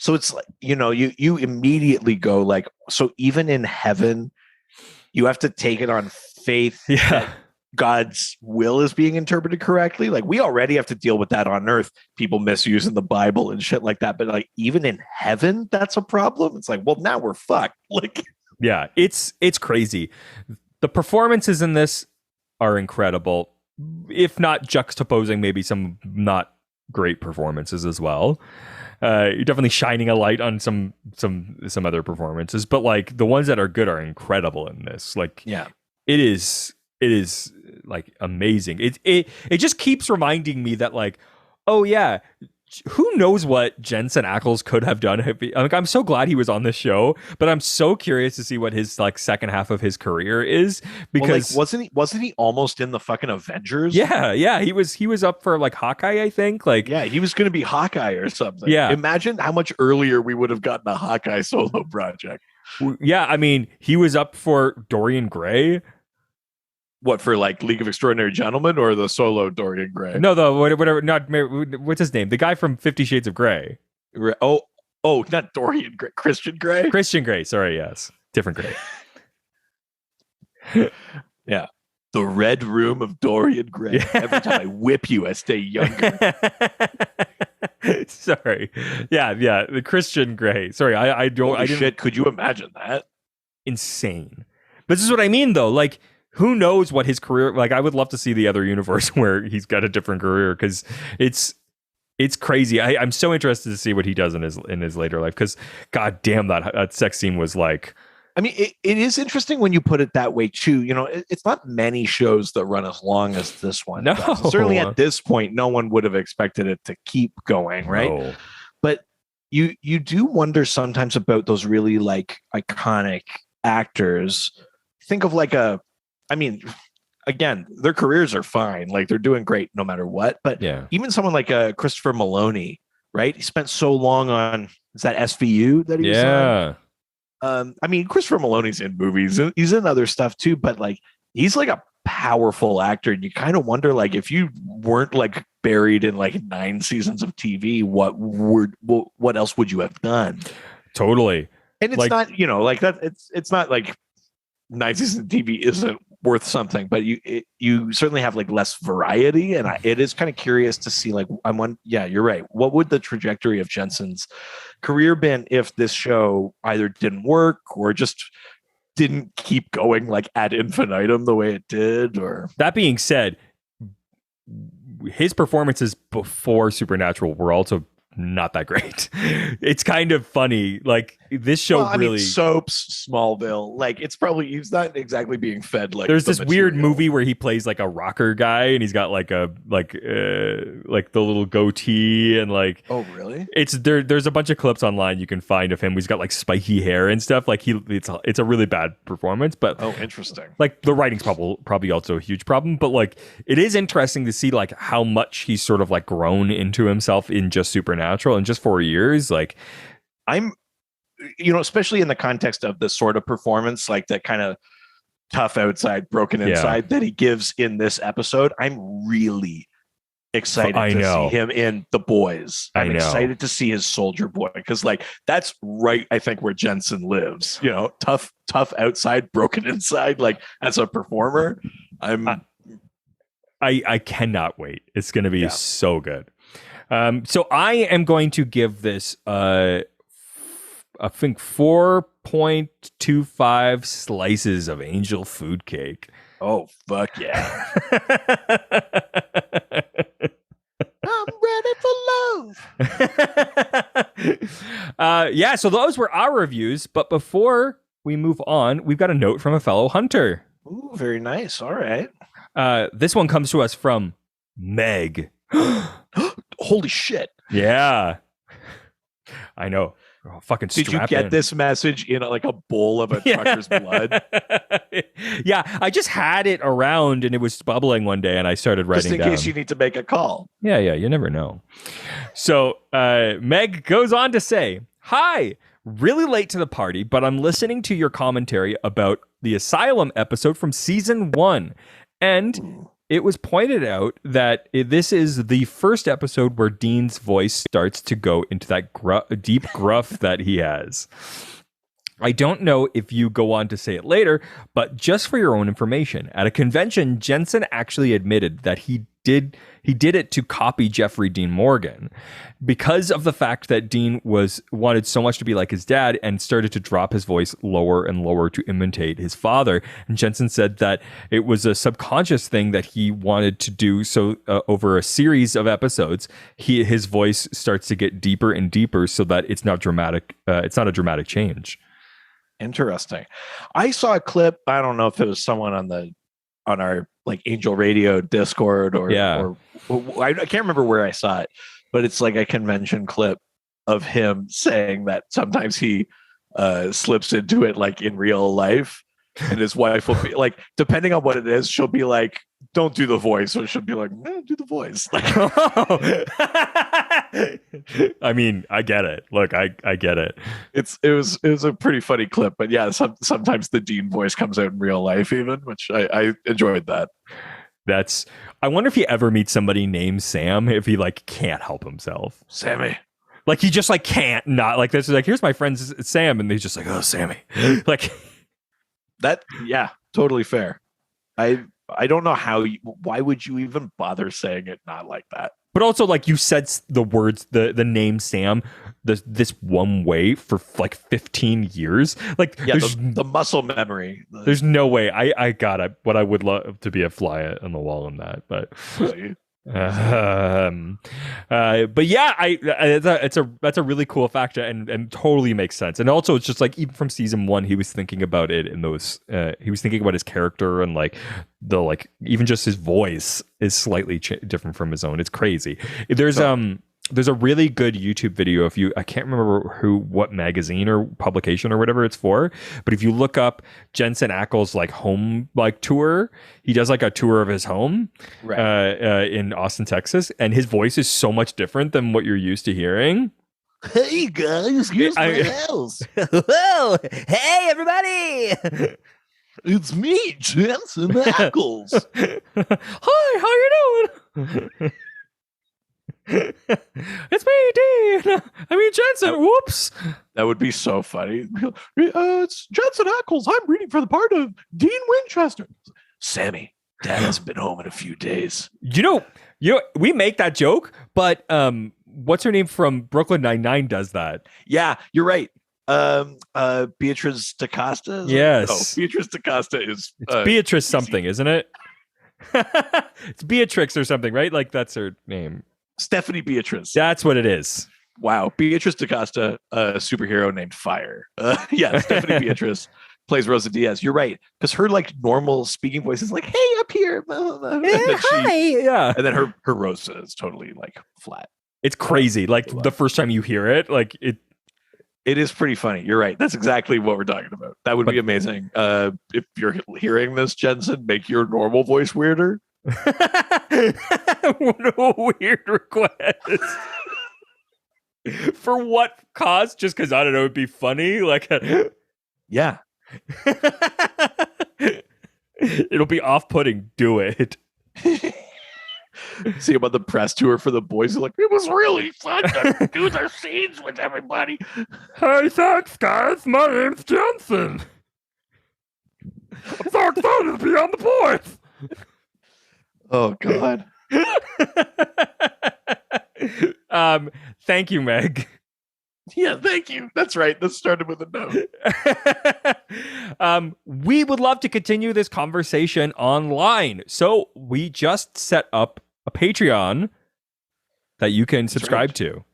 So it's like, you know, you immediately go like, so even in heaven, you have to take it on faith that God's will is being interpreted correctly. Like we already have to deal with that on earth, people misusing the Bible and shit like that. But like even in heaven, that's a problem. It's like, well, now we're fucked. Like, it's crazy. The performances in this are incredible, if not juxtaposing maybe some not great performances as well. You're definitely shining a light on some other performances, but like the ones that are good are incredible in this. Like, it is like amazing. It just keeps reminding me that like, oh yeah, who knows what Jensen Ackles could have done. Like, I'm so glad he was on this show, but I'm so curious to see what his like second half of his career is, because wasn't he almost in the fucking Avengers? He was up for like Hawkeye, I think. Like, he was going to be Hawkeye or something. Imagine how much earlier we would have gotten a Hawkeye solo project. I mean, he was up for Dorian Gray. What, for like League of Extraordinary Gentlemen or the solo Dorian Gray? No, whatever. Not what's his name? The guy from 50 Shades of Grey. Oh, not Dorian Gray. Christian Grey. Christian Grey. Sorry, yes, different Grey. The Red Room of Dorian Gray. Every time I whip you, I stay younger. Sorry. The Christian Grey. Sorry, I don't. Holy shit! Could you imagine that? Insane. But this is what I mean, though. Like, who knows what his career, like I would love to see the other universe where he's got a different career, because it's crazy. I'm so interested to see what he does in his later life, because god damn, that sex scene was like, I mean, it is interesting when you put it that way too. You know, it's not many shows that run as long as this one. No. Certainly at this point, no one would have expected it to keep going, right? No. But you do wonder sometimes about those really like iconic actors. Think of like a I mean, again, their careers are fine. Like they're doing great no matter what. But Yeah. even someone like Christopher Maloney, right? He spent so long on, is that SVU that he was on? I mean, Christopher Maloney's in movies and he's in other stuff too, but like he's like a powerful actor. And you kind of wonder, like, if you weren't like buried in like 9 seasons of TV, what else would you have done? Totally. And it's not, like that. It's not like 9 seasons of TV isn't worth something, but you certainly have like less variety. And it is kind of curious to see, like, yeah, you're right. What would the trajectory of Jensen's career been if this show either didn't work or just didn't keep going like ad infinitum the way it did? Or that being said, his performances before Supernatural were also not that great. It's kind of funny. Like this show Soaps, Smallville, like it's probably, he's not exactly being fed like there's this weird movie where he plays like a rocker guy and he's got like the little goatee and like, oh really? It's there's a bunch of clips online you can find of him. He's got like spiky hair and stuff. Like it's a really bad performance, but oh, interesting. Like the writing's probably also a huge problem, but like it is interesting to see like how much he's sort of like grown into himself in just Supernatural in just 4 years. Like I'm, especially in the context of the sort of performance, like that kind of tough outside, broken inside that he gives in this episode, I'm really excited to see him in The Boys. I'm excited to see his soldier boy, because like that's right, I think, where Jensen lives. Tough outside, broken inside. Like as a performer, I cannot wait. It's going to be so good. So I am going to give this I think 4.25 slices of angel food cake. Oh, fuck yeah. I'm ready for love. Yeah, so those were our reviews. But before we move on, we've got a note from a fellow hunter. Ooh, very nice. All right. This one comes to us from Meg. Holy shit. Yeah. I know. Oh, fucking did you get this message in like a bowl of a trucker's blood? Yeah, I just had it around and it was bubbling one day and I started writing just in case you need to make a call. Yeah, you never know. So Meg goes on to say, hi, really late to the party, but I'm listening to your commentary about the Asylum episode from season 1. And it was pointed out that this is the first episode where Dean's voice starts to go into that deep gruff that he has. I don't know if you go on to say it later, but just for your own information, at a convention, Jensen actually admitted that he did it to copy Jeffrey Dean Morgan because of the fact that Dean wanted so much to be like his dad and started to drop his voice lower and lower to imitate his father. And Jensen said that it was a subconscious thing that he wanted to do. So over a series of episodes, his voice starts to get deeper and deeper so that it's not dramatic. It's not a dramatic change. Interesting. I saw a clip. I don't know if it was someone on our like Angel Radio Discord or I can't remember where I saw it, but it's like a convention clip of him saying that sometimes he slips into it like in real life, and his wife will be like, depending on what it is, she'll be like, don't do the voice, or she'll be like, do the voice. I mean, I get it. Look, I get it. It was a pretty funny clip, but yeah, sometimes the Dean voice comes out in real life, even, which I enjoyed that. I wonder if he ever meets somebody named Sam, if he like can't help himself. Sammy. Like he just like can't not like this. Like, here's my friend Sam, and he's just like, oh, Sammy. Like that. Yeah, totally fair. I don't know why would you even bother saying it not like that? But also, like, you said the words, the name Sam, this one way for like 15 years. Like, yeah, the muscle memory. There's no way. I got it. What I would love to be a fly on the wall on that, but. But yeah, that's a really cool fact and totally makes sense. And also, it's just like even from season 1, he was thinking about it in those. He was thinking about his character and like even just his voice is slightly different from his own. It's crazy. There's there's a really good YouTube video. I can't remember what magazine or publication or whatever it's for, but if you look up Jensen Ackles like home like tour, he does like a tour of his home in Austin, Texas, and his voice is so much different than what you're used to hearing. Hey guys, here's my house. Whoa! Hey, everybody! It's me, Jensen Ackles. Hi, how you doing? It's me, Dean. I mean Jensen. Whoops. That would be so funny. It's Jensen Ackles. I'm reading for the part of Dean Winchester. Sammy, Dad hasn't been home in a few days. You know, we make that joke, but what's her name from Brooklyn Nine-Nine does that. Yeah, you're right. Beatrice DaCosta? Yes. No, Beatrice DaCosta is... It's Beatrice something, isn't it? It's Beatrix or something, right? Like, that's her name. Stephanie Beatrice. That's what it is. Wow. Beatrice DaCosta, a superhero named Fire. Yeah, Stephanie Beatrice plays Rosa Diaz. You're right. Because her, like, normal speaking voice is like, hey, up here. Hi. Yeah. And then her Rosa is totally, like, flat. It's crazy. Like, the first time you hear it, like, it is pretty funny. You're right. That's exactly what we're talking about. That would be amazing. If you're hearing this, Jensen, make your normal voice weirder. What a weird request. For what cause? Just because, I don't know, it'd be funny. Like, yeah. It'll be off-putting. Do it. See about the press tour for the boys. Like, it was really fun to do their scenes with everybody. Hey, thanks, guys. My name's Jensen. I'm so excited to be on the boys. Oh, God. Thank you, Meg. Yeah, thank you. That's right. This started with a note. We would love to continue this conversation online. So we just set up a Patreon that you can subscribe to.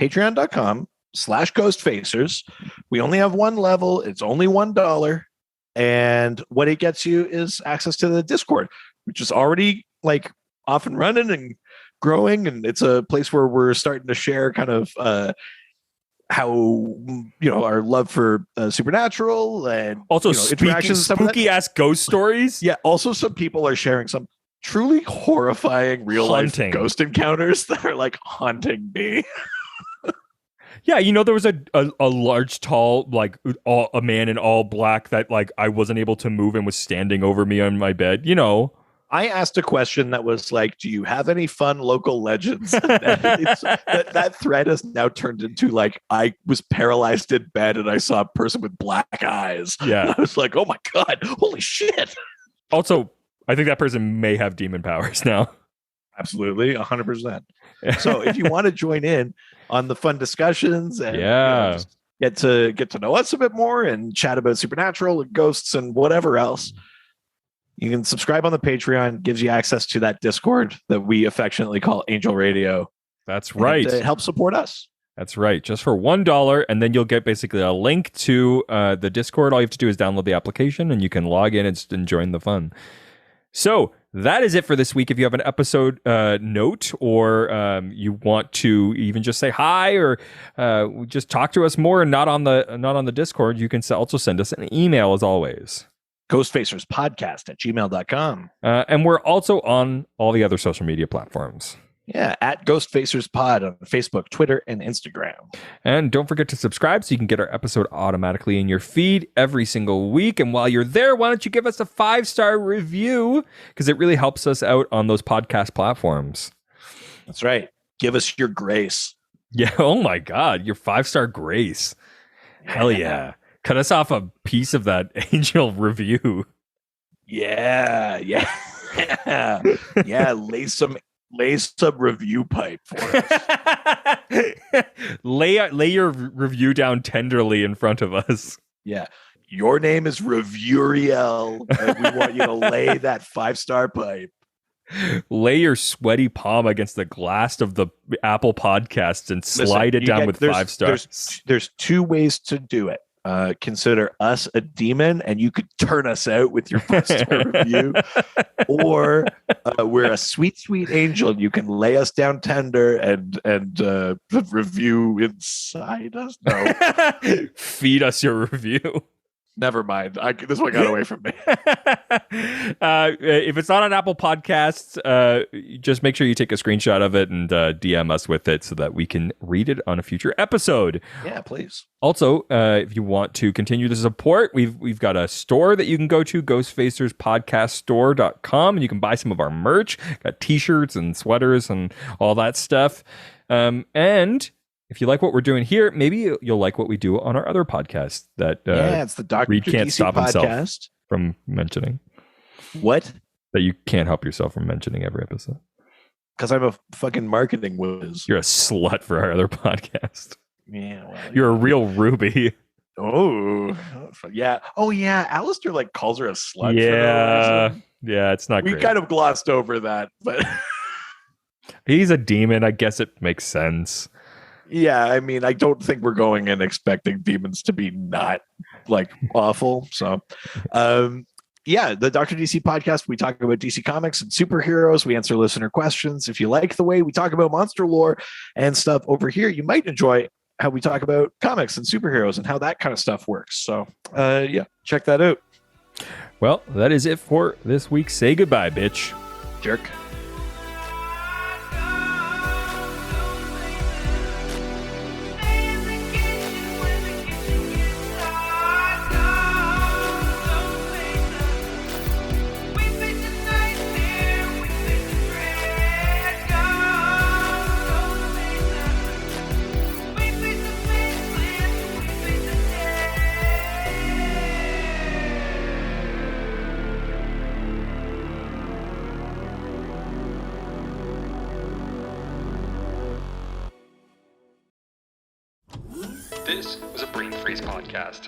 Patreon.com/ghostfacers. We only have one level. It's only $1. And what it gets you is access to the Discord, which is already like off and running and growing. And it's a place where we're starting to share kind of how, you know, our love for Supernatural and also interactions, spooky ass ghost stories. Yeah. Also, some people are sharing some truly horrifying real life ghost encounters that are like haunting me. Yeah, you know, there was a large, tall, like a man in all black that like I wasn't able to move and was standing over me on my bed. You know, I asked a question that was like, "Do you have any fun local legends?" that thread has now turned into like, I was paralyzed in bed and I saw a person with black eyes. Yeah, and I was like, "Oh my God, holy shit!" Also, I think that person may have demon powers now. Absolutely, 100%. So if you want to join in on the fun discussions and get to know us a bit more and chat about Supernatural and ghosts and whatever else, you can subscribe on the Patreon. Gives you access to that Discord that we affectionately call Angel Radio. That's right. To help support us. That's right. Just for $1, and then you'll get basically a link to the Discord. All you have to do is download the application, and you can log in and join the fun. So that is it for this week. If you have an episode note or you want to even just say hi or just talk to us more and not on the Discord, you can also send us an email as always. Ghostfacerspodcast@gmail.com. And we're also on all the other social media platforms. Yeah, at GhostfacersPod on Facebook, Twitter, and Instagram. And don't forget to subscribe so you can get our episode automatically in your feed every single week. And while you're there, why don't you give us a 5-star review? Because it really helps us out on those podcast platforms. That's right. Give us your grace. Yeah. Oh my God. Your 5-star grace. Hell yeah. Cut us off a piece of that angel review. Yeah. Yeah. Yeah. Lay some review pipe for us. lay your review down tenderly in front of us. Yeah. Your name is Uriel, and we want you to lay that 5-star pipe. Lay your sweaty palm against the glass of the Apple Podcasts and slide it down with 5 stars. There's 2 ways to do it. consider us a demon and you could turn us out with your 5-star review, or we're a sweet, sweet angel and you can lay us down tender and review inside us. No, Feed us your review. never mind. This one got away from me. If it's not on Apple Podcasts, just make sure you take a screenshot of it and DM us with it so that we can read it on a future episode. Yeah, please. Also, if you want to continue to support, we've got a store that you can go to, ghostfacerspodcaststore.com, and you can buy some of our merch. Got t-shirts and sweaters and all that stuff. And if you like what we're doing here, maybe you'll like what we do on our other podcast that it's the Dr. Reed can't DC stop podcast. himself from mentioning. What? That you can't help yourself from mentioning every episode. Because I'm a fucking marketing whiz. You're a slut for our other podcast. Yeah, well, You're a real Ruby. Oh, yeah. Oh, yeah. Alastair like calls her a slut. Yeah. For no reason. Yeah, it's not We great. kind of glossed over that, but He's a demon. I guess it makes sense. yeah, I mean, I don't think we're going in expecting demons to be not like awful. So, yeah, the Dr. DC podcast, we talk about DC comics and superheroes. We answer listener questions. If you like the way we talk about monster lore and stuff over here, you might enjoy how we talk about comics and superheroes and how that kind of stuff works. So, yeah, check that out. Well, that is it for this week. Say goodbye, bitch. Jerk. This was a Brain Freeze podcast.